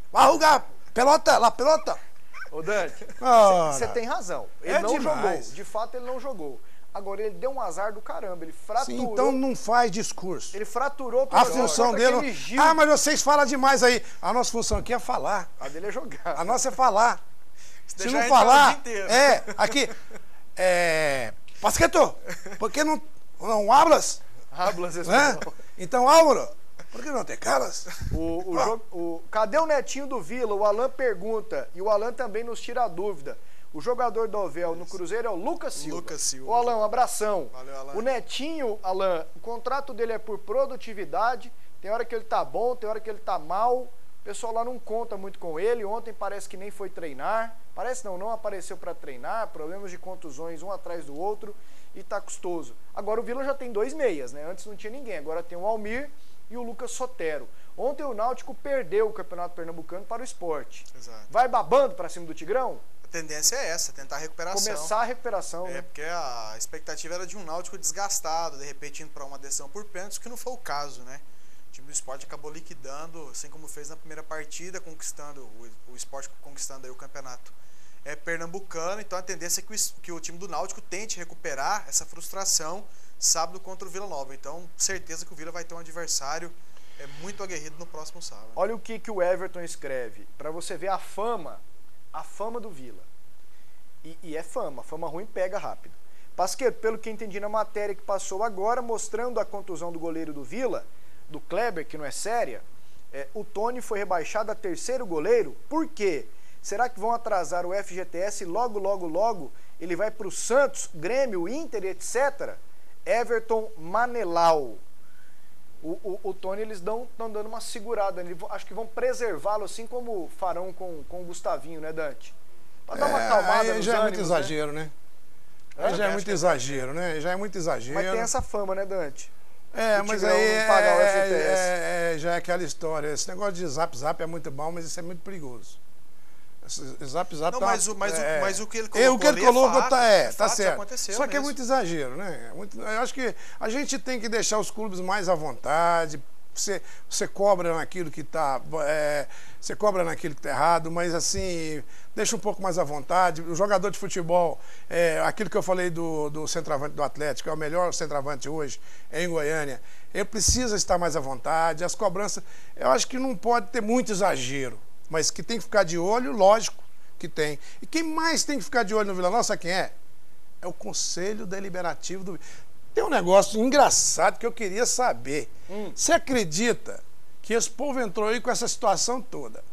Vai rugar. Pelota, lá, pelota. Ô Dante, você tem razão. Ele não jogou. De fato, ele não jogou. Agora, ele deu um azar do caramba, ele fraturou... Sim, então não faz discurso. Ele fraturou... A função dele... mas vocês falam demais aí. A nossa função aqui é falar. A dele é jogar. A nossa é falar. Se não falar... Aqui... Pasqueto, por que não hablas? Hablas, espanhol. Então, Álvaro, por que não te calas? Cadê o netinho do Vila? O Alan pergunta. E o Alan também nos tira a dúvida. O jogador do Ovel no Cruzeiro é o Lucas Silva. Ô, Alan, um abração. Valeu, Alan. O netinho, Alan, o contrato dele é por produtividade. Tem hora que ele tá bom, tem hora que ele tá mal. O pessoal lá não conta muito com ele. Ontem parece que nem foi treinar. Parece não apareceu para treinar. Problemas de contusões um atrás do outro. E tá custoso. Agora o Vila já tem 2 meias, né? Antes não tinha ninguém. Agora tem o Almir e o Lucas Sotero. Ontem o Náutico perdeu o Campeonato Pernambucano para o Sport. Exato. Vai babando para cima do Tigrão? A tendência é essa, tentar a recuperação. Começar a recuperação, né? Porque a expectativa era de um Náutico desgastado, de repente indo para uma decisão por pênaltis, que não foi o caso, né? O time do Sport acabou liquidando, assim como fez na primeira partida, conquistando o Sport conquistando aí o campeonato pernambucano. Então a tendência é que o time do Náutico tente recuperar essa frustração sábado contra o Vila Nova. Então, certeza que o Vila vai ter um adversário muito aguerrido no próximo sábado. Olha o que o Everton escreve, para você ver a fama do Vila. E é fama ruim pega rápido. Pasqueto, pelo que entendi na matéria que passou agora, mostrando a contusão do goleiro do Vila, do Kleber, que não é séria, o Tony foi rebaixado a terceiro goleiro. Por quê? Será que vão atrasar o FGTS logo ele vai para o Santos, Grêmio, Inter, etc? Everton Manelau. O Tony, eles estão dando uma segurada, acho que vão preservá-lo assim como farão com o Gustavinho, né, Dante? Para dar uma acalmada nos já é ânimos, muito exagero, né? Já é muito exagero, né? Já é muito exagero. Mas tem essa fama, né, Dante? Mas aí já é aquela história. Esse negócio de zap é muito bom, mas isso é muito perigoso. Zap não, mas o que ele colocou tá certo. Só que mesmo. É muito exagero, né? Eu acho que a gente tem que deixar os clubes mais à vontade. Você cobra naquilo que está errado, mas assim, deixa um pouco mais à vontade. O jogador de futebol, aquilo que eu falei do centroavante do Atlético, é o melhor centroavante hoje em Goiânia, ele precisa estar mais à vontade. As cobranças, eu acho que não pode ter muito exagero, mas que tem que ficar de olho, lógico que tem. E quem mais tem que ficar de olho no Vila Nova, sabe quem é? É o Conselho Deliberativo do... Tem um negócio engraçado que eu queria saber. Você acredita que esse povo entrou aí com essa situação toda?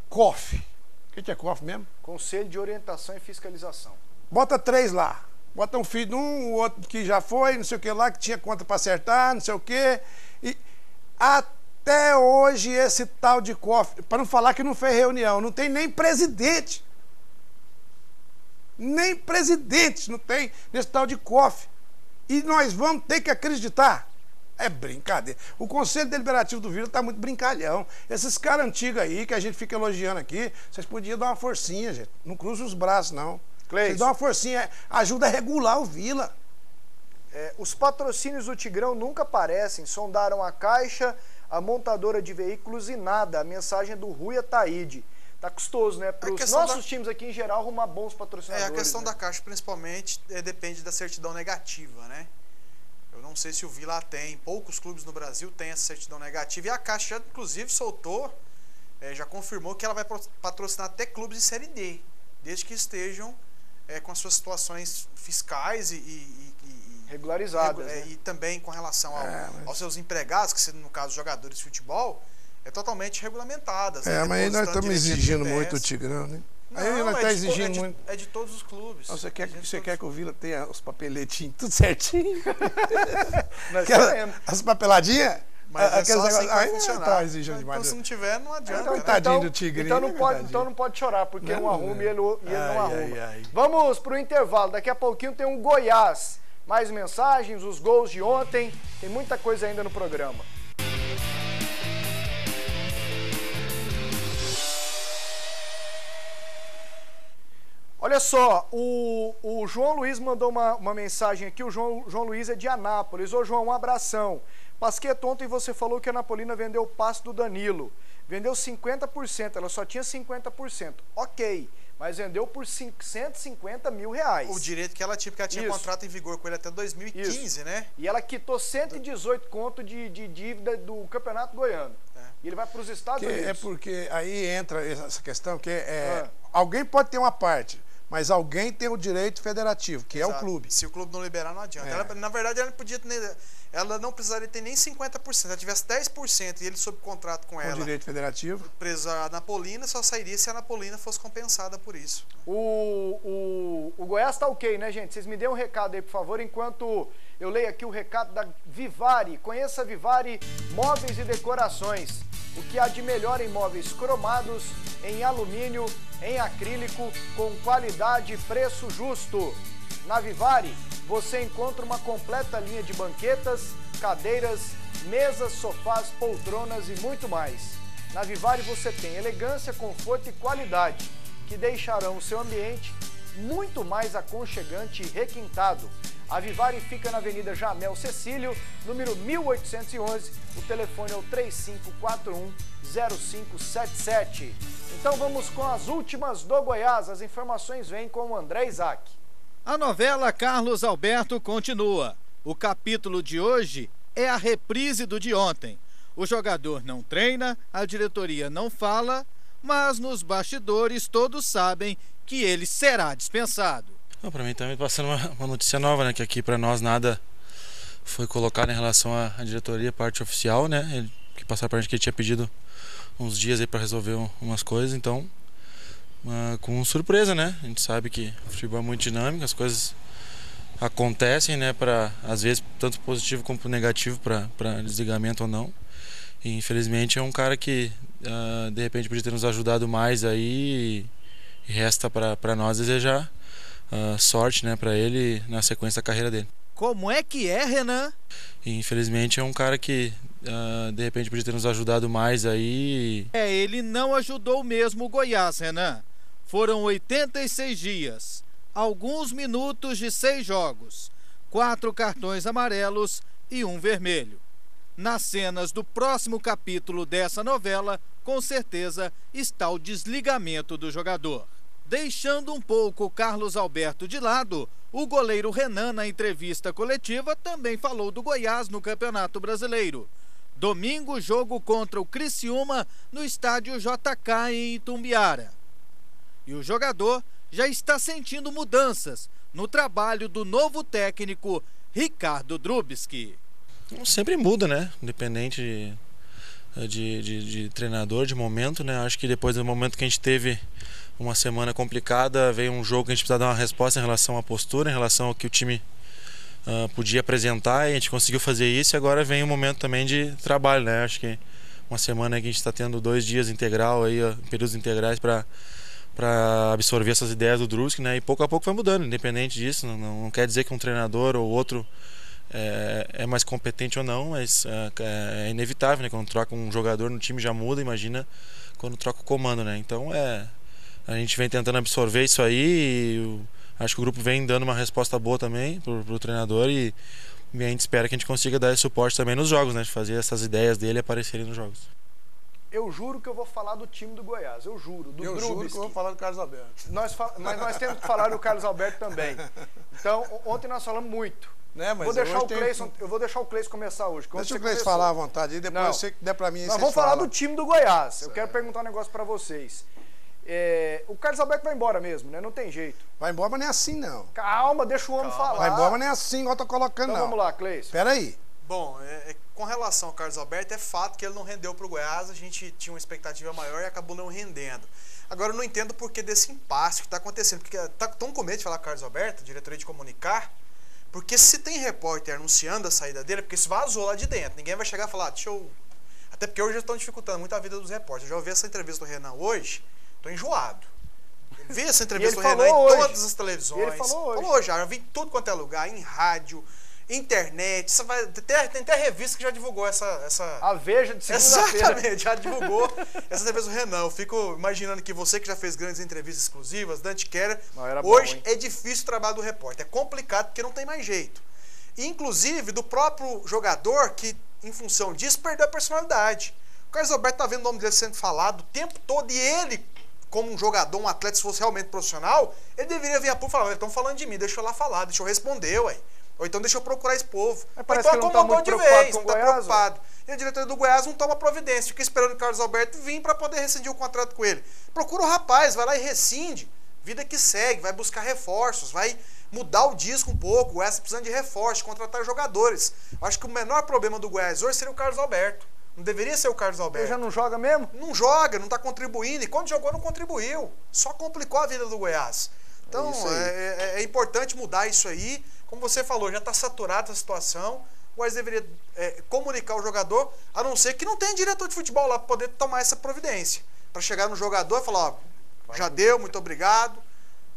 COF. O que é COF mesmo? Conselho de Orientação e Fiscalização. Bota 3 lá. Bota um filho de um, o outro que já foi, não sei o que lá, que tinha conta para acertar, não sei o que. E até hoje esse tal de COF, para não falar que não fez reunião, não tem nem presidente. Nem presidente não tem nesse tal de COF. E nós vamos ter que acreditar. É brincadeira. O Conselho Deliberativo do Vila tá muito brincalhão. Esses caras antigos aí, que a gente fica elogiando aqui, vocês podiam dar uma forcinha, gente. Não cruza os braços, não. Vocês dão uma forcinha, ajuda a regular o Vila. Os patrocínios do Tigrão nunca aparecem. Sondaram a Caixa, a montadora de veículos e nada. A mensagem é do Rui Ataíde. Tá custoso, né? Para os nossos times aqui em geral arrumar bons patrocinadores. A questão né? da Caixa, principalmente, depende da certidão negativa, né? Eu não sei se o Vila tem. Poucos clubes no Brasil têm essa certidão negativa. E a Caixa, inclusive, soltou, já confirmou que ela vai patrocinar até clubes de Série D, desde que estejam com as suas situações fiscais e regularizadas. Né? E também com relação aos seus empregados, que no caso jogadores de futebol, totalmente regulamentadas. Mas nós estamos exigindo muito o Tigrão, né? Não, nós estamos exigindo muito. É de todos os clubes. Você quer que o Vila tenha os papeletinhos tudo certinho? As papeladinhas? Mas é só assim que vai funcionar. Tá exigindo demais. Então, se não tiver, não adianta. Tadinho do Tigrinho. Então não pode chorar, porque um arruma e ele não arruma. Vamos pro intervalo. Daqui a pouquinho tem um Goiás. Mais mensagens, os gols de ontem. Tem muita coisa ainda no programa. Olha só, o João Luiz mandou uma mensagem aqui. O João Luiz é de Anápolis. Ô João, um abração. Pasqueto, ontem você falou que a Anapolina vendeu o passe do Danilo. Vendeu 50%, ela só tinha 50%. Ok, mas vendeu por 150 mil reais. O direito que ela tinha, porque ela tinha contrato em vigor com ele até 2015, né? E ela quitou 118 conto de dívida do Campeonato Goiano. E ele vai para os Estados Unidos. É porque aí entra essa questão que alguém pode ter uma parte, mas alguém tem o direito federativo, que é o clube. Se o clube não liberar, não adianta. Ela, na verdade, ela não precisaria ter nem 50%. Se ela tivesse 10% e ele sob contrato com ela. O direito federativo. Preso a Anapolina, só sairia se a Anapolina fosse compensada por isso. O Goiás tá ok, né, gente? Vocês me dêem um recado aí, por favor, enquanto eu leio aqui o recado da Vivari. Conheça a Vivari Móveis e Decorações. O que há de melhor em móveis cromados, em alumínio, em acrílico, com qualidade e preço justo. Na Vivari, você encontra uma completa linha de banquetas, cadeiras, mesas, sofás, poltronas e muito mais. Na Vivari você tem elegância, conforto e qualidade, que deixarão o seu ambiente muito mais aconchegante e requintado. A Vivari fica na Avenida Jamel Cecílio, número 1811. O telefone é o 3541-0577. Então vamos com as últimas do Goiás. As informações vêm com o André Isaac. A novela Carlos Alberto continua. O capítulo de hoje é a reprise do de ontem. O jogador não treina, a diretoria não fala, mas nos bastidores todos sabem que ele será dispensado. Para mim também passando uma notícia nova, né? Que aqui para nós nada foi colocado em relação à diretoria, parte oficial, né? Que passaram para a gente que ele tinha pedido uns dias aí para resolver umas coisas, então com surpresa, né? A gente sabe que o futebol é muito dinâmico, as coisas acontecem, né? Às vezes tanto positivo como negativo para desligamento ou não. E infelizmente é um cara que de repente podia ter nos ajudado mais aí e resta para nós desejar sorte, né, para ele na sequência da carreira dele. Como é que é, Renan? E infelizmente é um cara que de repente podia ter nos ajudado mais aí. Ele não ajudou mesmo o Goiás, Renan. Foram 86 dias, alguns minutos de 6 jogos, 4 cartões amarelos e 1 vermelho. Nas cenas do próximo capítulo dessa novela, com certeza está o desligamento do jogador. Deixando um pouco o Carlos Alberto de lado, o goleiro Renan, na entrevista coletiva, também falou do Goiás no Campeonato Brasileiro. Domingo, jogo contra o Criciúma no estádio JK em Itumbiara. E o jogador já está sentindo mudanças no trabalho do novo técnico Ricardo Drubski. Sempre muda, né? Independente de treinador, de momento, né? Acho que depois do momento que a gente teve uma semana complicada, veio um jogo que a gente precisava dar uma resposta em relação à postura, em relação ao que o time podia apresentar, e a gente conseguiu fazer isso, e agora vem um momento também de trabalho, né? Acho que uma semana que a gente está tendo 2 dias integral, aí, períodos integrais para absorver essas ideias do Drubski, né? E pouco a pouco vai mudando, independente disso. Não quer dizer que um treinador ou outro é mais competente ou não, mas é inevitável, né? Quando troca um jogador no time já muda, imagina quando troca o comando, né? Então a gente vem tentando absorver isso aí, e acho que o grupo vem dando uma resposta boa também pro treinador, e a gente espera que a gente consiga dar esse suporte também nos jogos, né? De fazer essas ideias dele aparecerem nos jogos. Eu juro que eu vou falar do time do Goiás, eu juro. Eu juro que eu vou falar do Carlos Alberto. Mas nós temos que falar do Carlos Alberto também. Então, ontem nós falamos muito. Né, mas eu vou deixar o Cleison começar hoje. Deixa o Cleison falar à vontade, e depois você der pra mim. Nós vamos falar do time do Goiás. Certo. Eu quero perguntar um negócio pra vocês. O Carlos Alberto vai embora mesmo, né? Não tem jeito. Vai embora, mas não é assim, não. Calma, deixa o homem falar. Vai embora, mas não é assim, igual eu tô colocando, então, não. Vamos lá, Cleison. Pera aí. Bom, com relação ao Carlos Alberto, é fato que ele não rendeu para o Goiás, a gente tinha uma expectativa maior e acabou não rendendo. Agora eu não entendo o porquê desse impasse que está acontecendo, porque está tão com medo de falar com o Carlos Alberto, diretoria de comunicar, porque se tem repórter anunciando a saída dele, porque isso vazou lá de dentro, ninguém vai chegar e falar, deixa eu... Até porque hoje já estão dificultando muito a vida dos repórteres. Eu já ouvi essa entrevista do Renan hoje, estou enjoado. Eu vi essa entrevista do Renan em todas as televisões. Ele falou hoje. Já vi em tudo quanto é lugar, em rádio, internet, tem até revista que já divulgou essa... A Veja de segunda-feira. Exatamente, já divulgou essa entrevista do Renan. Eu fico imaginando que você que já fez grandes entrevistas exclusivas, Dante Keller, hoje é difícil o trabalho do repórter. É complicado porque não tem mais jeito. E, inclusive, do próprio jogador que, em função disso, perdeu a personalidade. O Carlos Alberto tá vendo o nome dele sendo falado o tempo todo, e ele, como um jogador, um atleta, se fosse realmente profissional, ele deveria vir a público e falar, estão falando de mim, deixa eu lá falar, deixa eu responder, ué. Ou então deixa eu procurar esse povo. Parece que ele não tá muito preocupado com o Goiás. Preocupado. E a diretoria do Goiás não toma providência. Fica esperando o Carlos Alberto vir para poder rescindir o contrato com ele. Procura o rapaz, vai lá e rescinde. Vida que segue, vai buscar reforços, vai mudar o disco um pouco. O Goiás precisando de reforços, contratar jogadores. Eu acho que o menor problema do Goiás hoje seria o Carlos Alberto. Não deveria ser o Carlos Alberto. Ele já não joga mesmo? Não joga, não está contribuindo. E quando jogou, não contribuiu. Só complicou a vida do Goiás. Então, é importante mudar isso aí. Como você falou, já está saturada a situação. O Goiás deveria comunicar o jogador, a não ser que não tenha diretor de futebol lá para poder tomar essa providência. Para chegar no jogador e falar, ó, já deu, muito obrigado.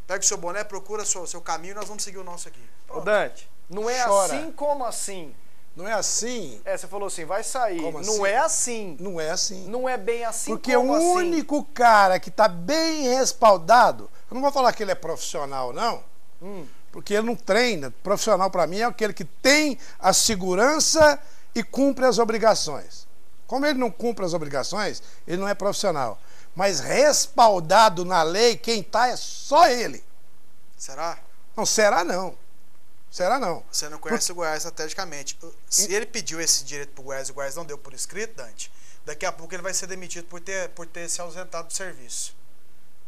Pega o seu boné, procura o seu caminho, nós vamos seguir o nosso aqui. Ô Dante, não é assim como assim? Não é assim. Você falou assim, vai sair. Como assim? Não é assim. Não é assim. Não é bem assim. Porque como o assim? único cara que está bem respaldado, eu não vou falar que ele é profissional, não. Porque ele não treina. Profissional, para mim, é aquele que tem a segurança e cumpre as obrigações. Como ele não cumpre as obrigações, ele não é profissional. Mas respaldado na lei, quem está é só ele. Será? Não, será não. Será não. Você não conhece o Goiás estrategicamente. Se ele pediu esse direito para o Goiás e o Goiás não deu por escrito, Dante, daqui a pouco ele vai ser demitido por ter se ausentado do serviço.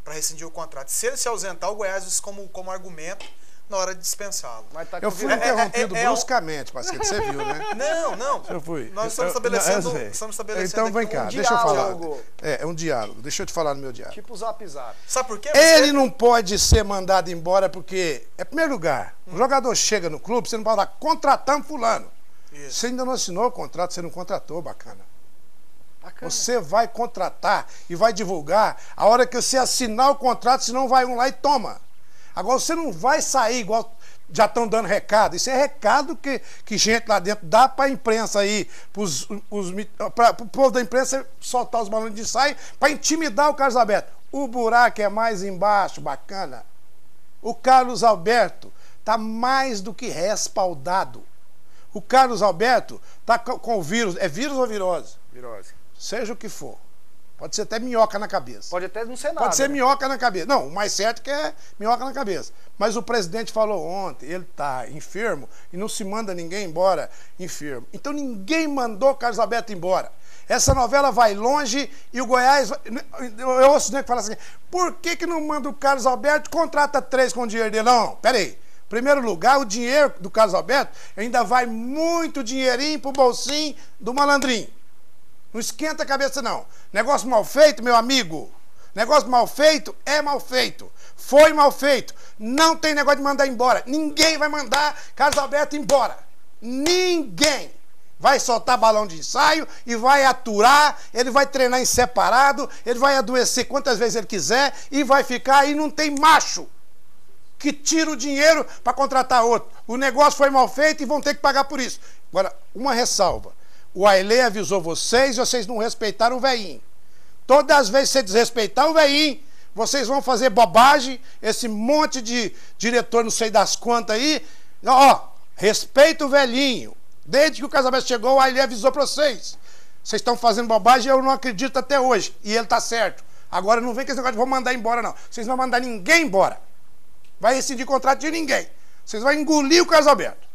para rescindir o contrato. Se ele se ausentar, o Goiás usa como argumento na hora de dispensá-lo. Eu fui interrompido bruscamente, parceiro, você viu, né? Não. Eu fui. Nós estamos estabelecendo então vem cá, deixa eu falar. É um diálogo. Deixa eu te falar no meu diálogo. Tipo Zap Zap. Sabe por quê? Ele não pode ser mandado embora porque, em primeiro lugar, o jogador chega no clube, você não pode falar, contratamos fulano. Isso. Você ainda não assinou o contrato, você não contratou, bacana. Você vai contratar e vai divulgar a hora que você assinar o contrato, senão vai um lá e toma. Agora, você não vai sair igual já estão dando recado. Isso é recado que gente lá dentro dá para a imprensa aí, para o povo da imprensa soltar os balões de ensaio, para intimidar o Carlos Alberto. O buraco é mais embaixo, bacana. O Carlos Alberto está mais do que respaldado. O Carlos Alberto está com o vírus. É vírus ou virose? Virose. Seja o que for. Pode ser até minhoca na cabeça. Pode até não ser nada. Pode ser minhoca na cabeça. Não, o mais certo é que é minhoca na cabeça. Mas o presidente falou ontem, ele está enfermo e não se manda ninguém embora enfermo. Então ninguém mandou Carlos Alberto embora. Essa novela vai longe e o Goiás... Eu ouço o nego falar assim, por que não manda o Carlos Alberto e contrata 3 com o dinheiro dele? Não, peraí. Em primeiro lugar, o dinheiro do Carlos Alberto ainda vai muito dinheirinho pro bolsinho do malandrinho. Não esquenta a cabeça, não. Negócio mal feito, meu amigo. Negócio mal feito é mal feito. Foi mal feito. Não tem negócio de mandar embora. Ninguém vai mandar Carlos Alberto embora. Ninguém. Vai soltar balão de ensaio e vai aturar. Ele vai treinar em separado. Ele vai adoecer quantas vezes ele quiser e vai ficar aí. Não tem macho que tira o dinheiro para contratar outro. O negócio foi mal feito e vão ter que pagar por isso. Agora, uma ressalva. O Ailê avisou vocês e vocês não respeitaram o velhinho. Todas as vezes que você desrespeitar o velhinho, vocês vão fazer bobagem, esse monte de diretor não sei das quantas aí. Ó, respeita o velhinho. Desde que o Carlos Alberto chegou, o Ailê avisou para vocês. Vocês estão fazendo bobagem e eu não acredito até hoje. E ele tá certo. Agora não vem com esse negócio de vou mandar embora, não. Vocês não vão mandar ninguém embora. Vai rescindir contrato de ninguém. Vocês vão engolir o Carlos Alberto.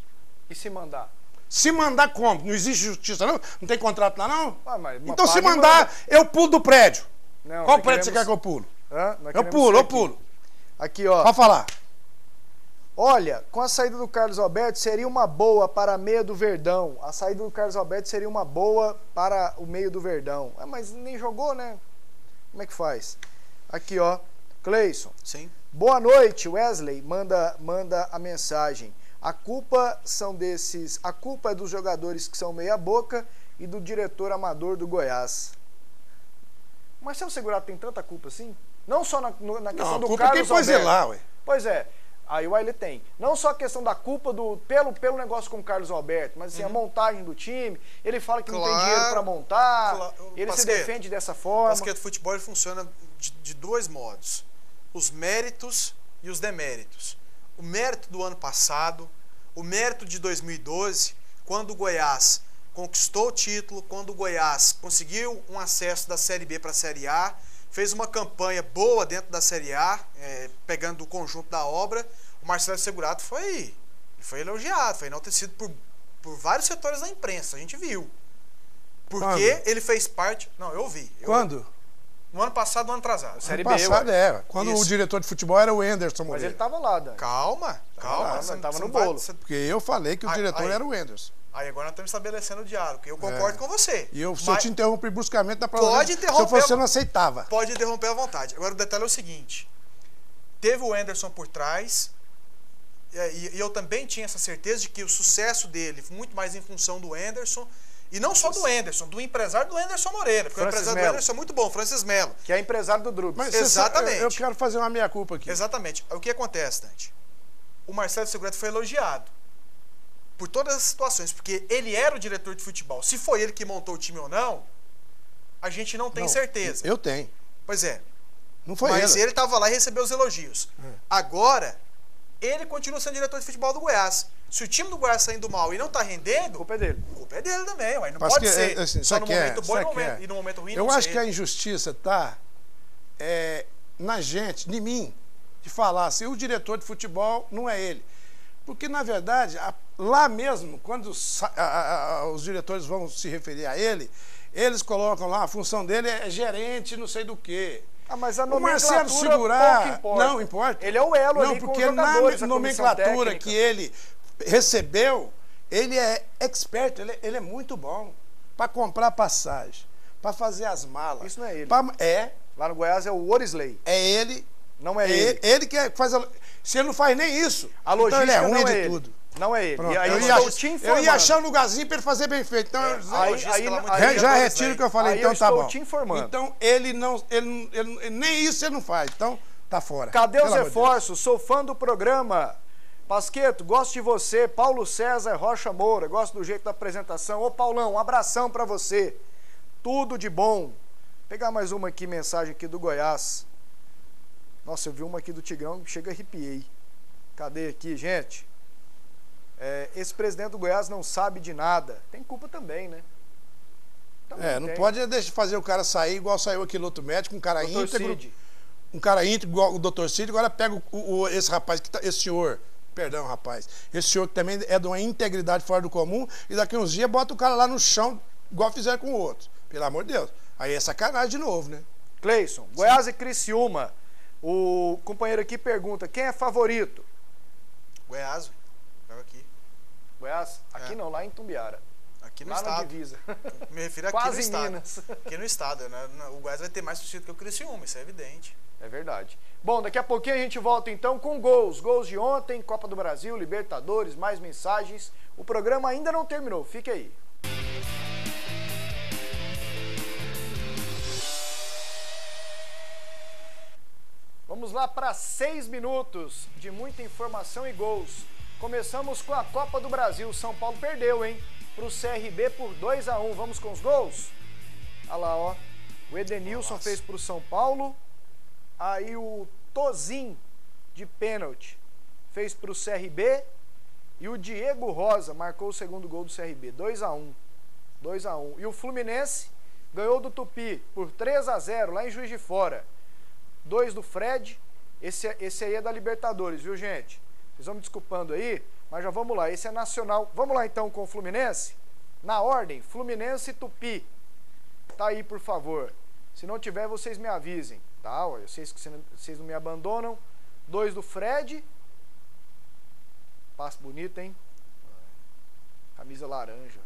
E se mandar? Se mandar como? Não existe justiça, não? Não tem contrato lá, não? Então se mandar, eu pulo do prédio. Não, qual prédio você quer que eu pulo? Eu pulo. Aqui, ó. Pode falar. Olha, com a saída do Carlos Alberto, seria uma boa para a meia do Verdão. A saída do Carlos Alberto seria uma boa para o meio do Verdão. Mas nem jogou, né? Como é que faz? Aqui, ó. Cleison. Sim. Boa noite, Wesley. Manda a mensagem. A culpa é dos jogadores que são meia boca e do diretor amador do Goiás. Marcelo Segurato tem tanta culpa assim? Não só na questão do Carlos quem pôs ele lá, ué. Pois é. Aí o Ailê tem. Não só a questão da culpa pelo negócio com o Carlos Alberto, mas assim, a montagem do time. Ele fala que não tem dinheiro para montar. Ele se defende dessa forma. O basquete futebol ele funciona de 2 modos. Os méritos e os deméritos. O mérito do ano passado, o mérito de 2012, quando o Goiás conquistou o título, quando o Goiás conseguiu um acesso da Série B para a Série A, fez uma campanha boa dentro da Série A, pegando o conjunto da obra. O Marcelo Segurato foi elogiado, foi enaltecido por vários setores da imprensa, a gente viu. Porque ele fez parte... Não, eu vi. Quando? No ano passado, no ano atrasado. Série B. Quando o diretor de futebol era o Anderson Moreira. Mas ele estava lá, Dan. Calma. Você estava no bolo. Porque eu falei que o diretor era o Anderson. Aí agora nós estamos estabelecendo o diálogo, eu concordo com você. E se eu te interromper bruscamente da prova, pode interromper, se você não aceitava. Pode interromper à vontade. Agora o detalhe é o seguinte, teve o Anderson por trás, e eu também tinha essa certeza de que o sucesso dele foi muito mais em função do Anderson, e não só do Anderson, do empresário do Anderson Moreira, porque Francis o empresário do Anderson é muito bom, Francis Melo. Que é empresário do Drubs. Exatamente. Eu quero fazer uma meia-culpa aqui. Exatamente. O que acontece, Dante? O Marcelo Segurato foi elogiado por todas as situações, porque ele era o diretor de futebol. Se foi ele que montou o time ou não, a gente não tem certeza. Eu tenho. Pois é. Não foi Mas ele estava lá e recebeu os elogios. Agora, ele continua sendo diretor de futebol do Goiás. Se o time do Goiás está indo mal e não está rendendo, a culpa é dele. A culpa é dele também, ué. Não pode ser assim, só no momento bom e no momento ruim. Eu acho que a injustiça está na gente, em mim, de falar assim, o diretor de futebol não é ele. Porque, na verdade, lá mesmo, quando os diretores vão se referir a ele, eles colocam lá, a função dele é gerente não sei do quê. mas a o Marcelo nomenclatura segurar, pouco importa. não importa. Ele é o elo não, ali com os porque jogadores, na a comissão nomenclatura técnica. que ele recebeu, ele é expert, ele é muito bom para comprar passagem, para fazer as malas. Isso não é ele. Lá no Goiás é o Orisley. É ele. Não é ele. Ele que faz se ele não faz nem isso, a logística então ele é ruim não é de ele. tudo. Não é ele. Pronto, E aí eu ia achar um lugarzinho para ele fazer bem feito. Então já retiro o que eu falei, então tá bom. Te informando. Então ele nem isso ele não faz. Então tá fora. Cadê os reforços? Sou fã do programa. Pasqueto, gosto de você. Paulo César Rocha Moura, gosto do jeito da apresentação. Ô Paulão, um abração para você. Tudo de bom. Vou pegar mais uma aqui, mensagem aqui do Goiás. Nossa, eu vi uma aqui do Tigrão, chega arrepiei. Cadê aqui, gente? Esse presidente do Goiás não sabe de nada. Tem culpa também, né? Não pode deixar fazer o cara sair igual saiu aquele outro médico, um cara íntegro. Um cara íntegro igual o Dr. Cid. Agora pega esse rapaz, esse senhor que também é de uma integridade fora do comum, e daqui uns dias bota o cara lá no chão, igual fizeram com o outro. Pelo amor de Deus. Aí é sacanagem de novo, né? Cleison, Goiás e Criciúma. O companheiro aqui pergunta, quem é favorito? Goiás, joga aqui. Goiás? Aqui não, lá em Tumbiara. Aqui no lá estado. Na divisa. Me refiro aqui Quase no estado. Minas. Aqui no estado, né? O Goiás vai ter mais torcida que o Criciúma, isso é evidente. É verdade. Bom, daqui a pouquinho a gente volta então com gols. Gols de ontem, Copa do Brasil, Libertadores, mais mensagens. O programa ainda não terminou, fique aí. Vamos lá para 6 minutos de muita informação e gols. Começamos com a Copa do Brasil. São Paulo perdeu, hein? Para o CRB por 2-1. Vamos com os gols? Olha lá, ó. O Edenilson fez para o São Paulo. Aí o Tozin, de pênalti, fez para o CRB. E o Diego Rosa marcou o segundo gol do CRB. 2-1. 2-1. E o Fluminense ganhou do Tupi por 3-0 lá em Juiz de Fora. 2 do Fred, esse aí é da Libertadores, viu, gente? Vocês vão me desculpando aí, mas já vamos lá, esse é nacional. Vamos lá então com o Fluminense? Na ordem, Fluminense e Tupi. Tá aí, por favor. Se não tiver, vocês me avisem, tá? Eu sei que vocês não me abandonam. 2 do Fred. Passe bonito, hein? Camisa laranja.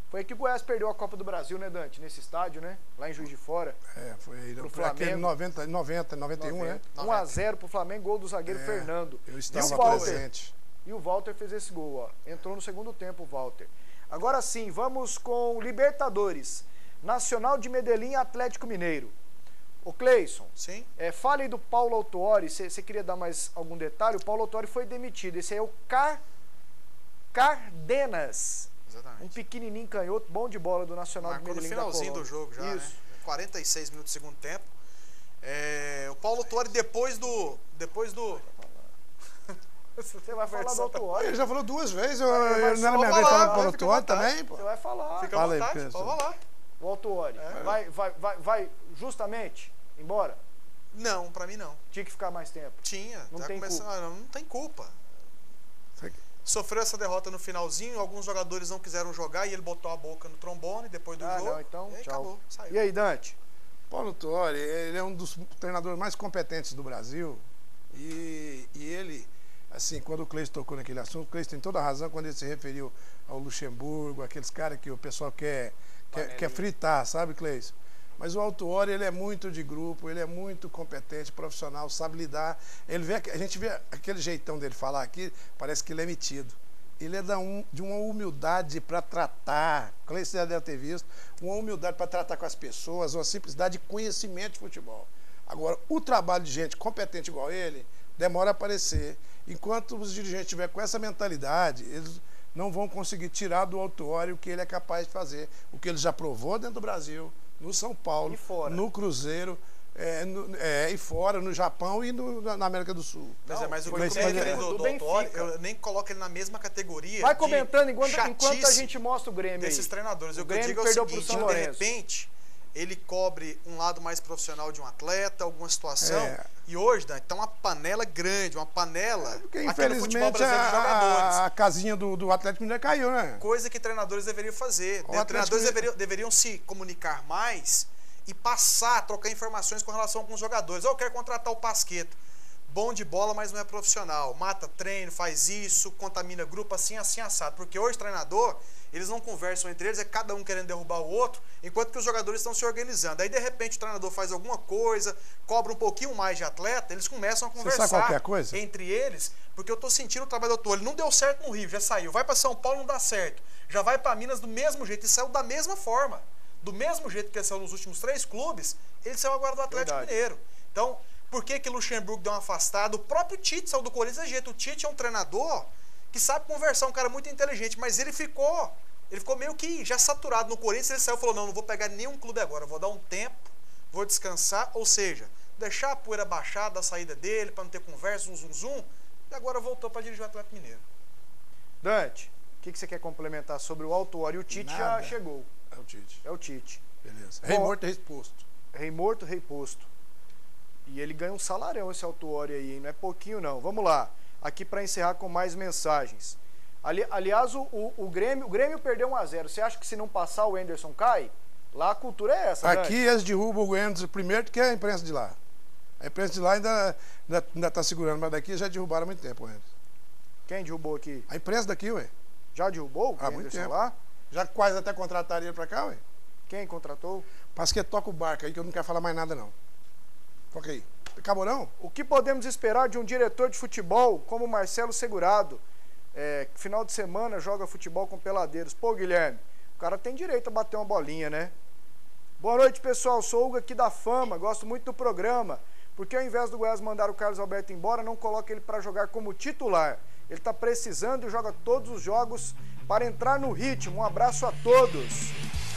Foi aqui que o Goiás perdeu a Copa do Brasil, né, Dante? Nesse estádio, né? Lá em Juiz de Fora. Foi aí. Pro Flamengo. 91, né? 1-0 pro Flamengo, gol do zagueiro Fernando. Eu estava presente. E o Walter fez esse gol, ó. Entrou no segundo tempo o Walter. Agora sim, vamos com Libertadores. Nacional de Medellín e Atlético Mineiro. Ô Cleison. Sim. Fale do Paulo Autuori. Você queria dar mais algum detalhe? O Paulo Autuori foi demitido. Esse aí é o Cardenas. Exatamente. Um pequenininho canhoto, bom de bola do Nacional de Medellín. Marcou no finalzinho do jogo já, isso. Né? 46 minutos do segundo tempo. O Paulo Autuori depois do... Você vai falar do Autuori. Ele já falou 2 vezes. Eu não era minha vez falar do Paulo Autuori também, pô. Você vai falar. Fica à vontade, pode falar. O Autuori. Vai justamente embora? Não, pra mim não. Tinha que ficar mais tempo? Tinha. Não tem culpa. Não tem culpa. Sofreu essa derrota no finalzinho, alguns jogadores não quiseram jogar e ele botou a boca no trombone depois do jogo. Não, então, e aí tchau. Acabou, saiu. E aí, Dante? Paulo Autuori, ele é um dos treinadores mais competentes do Brasil. E ele, assim, quando o Cleison tocou naquele assunto, o Cleison tem toda a razão quando ele se referiu ao Luxemburgo, aqueles caras que o pessoal quer fritar, sabe, Cleison? Mas o Autuori, ele é muito de grupo, ele é muito competente, profissional, sabe lidar. A gente vê aquele jeitão dele falar aqui, parece que ele é metido. Ele é de uma humildade para tratar, o Cleiton já deve ter visto, uma humildade para tratar com as pessoas, uma simplicidade de conhecimento de futebol. Agora, o trabalho de gente competente igual ele, demora a aparecer. Enquanto os dirigentes estiverem com essa mentalidade, eles não vão conseguir tirar do Autuori o que ele é capaz de fazer, o que ele já provou dentro do Brasil, no São Paulo, no Cruzeiro, e fora, no Japão e na América do Sul. Mas o que eu do Autuori, eu nem coloco ele na mesma categoria. Vai comentando enquanto a gente mostra o Grêmio desses aí. treinadores. O que eu Grêmio digo é o perdeu seguinte, pro São de Lourenço. repente, ele cobre um lado mais profissional de um atleta, alguma situação. E hoje, tá uma panela grande, uma panela. Porque, aqui no futebol infelizmente, brasileiro de jogadores. a casinha do Atlético Mineiro caiu, né? Coisa que treinadores deveriam fazer. Treinadores deveriam se comunicar mais e passar, trocar informações com relação com os jogadores. Eu quero contratar o Pasquetto. Bom de bola, mas não é profissional. Mata treino, faz isso, contamina grupo, assim, assado. Porque hoje, treinador, eles não conversam entre eles, é cada um querendo derrubar o outro, enquanto que os jogadores estão se organizando. Aí, de repente, o treinador faz alguma coisa, cobra um pouquinho mais de atleta, eles começam a conversar qualquer coisa? Entre eles, porque eu tô sentindo o trabalho do doutor. Ele não deu certo no Rio, já saiu. Vai para São Paulo, não dá certo. Já vai para Minas do mesmo jeito, e saiu da mesma forma. Do mesmo jeito que ele saiu nos últimos 3 clubes, ele saiu agora do Atlético Mineiro. Então, por que que Luxemburgo deu uma afastada? O próprio Tite saiu do Corinthians de jeito. O Tite é um treinador que sabe conversar, um cara muito inteligente, mas ele ficou meio que já saturado no Corinthians. Ele saiu e falou, não vou pegar nenhum clube agora, vou dar um tempo, vou descansar, ou seja, deixar a poeira baixar da saída dele, para não ter conversa, zum, e agora voltou para dirigir o Atlético Mineiro. Dante, o que você quer complementar sobre o autuário? E o Tite já chegou. É o Tite. É o Tite. Beleza. Rei morto, rei posto. Rei morto, rei posto. E ele ganha um salarão esse autuário aí, hein? Não é pouquinho não. Vamos lá, aqui para encerrar com mais mensagens. Aliás, o Grêmio perdeu 1-0. Você acha que se não passar o Anderson cai? Lá a cultura é essa, Aqui eles derrubam o Anderson primeiro do que a imprensa de lá. A imprensa de lá ainda tá segurando, mas daqui já derrubaram há muito tempo o Anderson. Quem derrubou aqui? A imprensa daqui, ué. Já derrubou o há muito tempo lá? Já quase até contrataria ele pra cá, ué. Quem contratou? Pasquetto, toca o barco aí que eu não quero falar mais nada, não. Toca aí. Acabou, não? O que podemos esperar de um diretor de futebol como Marcelo Segurado? Final de semana joga futebol com peladeiros. Pô, Guilherme, o cara tem direito a bater uma bolinha, né? Boa noite, pessoal. Sou o Hugo aqui da Fama. Gosto muito do programa. Porque ao invés do Goiás mandar o Carlos Alberto embora, não coloca ele para jogar como titular. Ele está precisando e joga todos os jogos para entrar no ritmo. Um abraço a todos.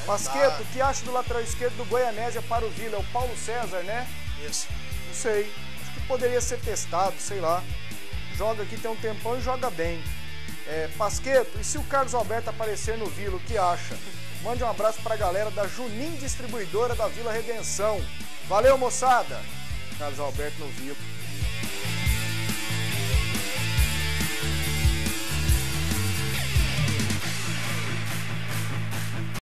Pasquetto, o que acha do lateral esquerdo do Goianésia para o Vila? É o Paulo César, né? Isso. Não sei. Acho que poderia ser testado, sei lá. Joga aqui tem um tempão e joga bem. Pasquetto, e se o Carlos Alberto aparecer no Vila, o que acha? Mande um abraço para a galera da Junim Distribuidora da Vila Redenção. Valeu, moçada! Carlos Alberto no Vila.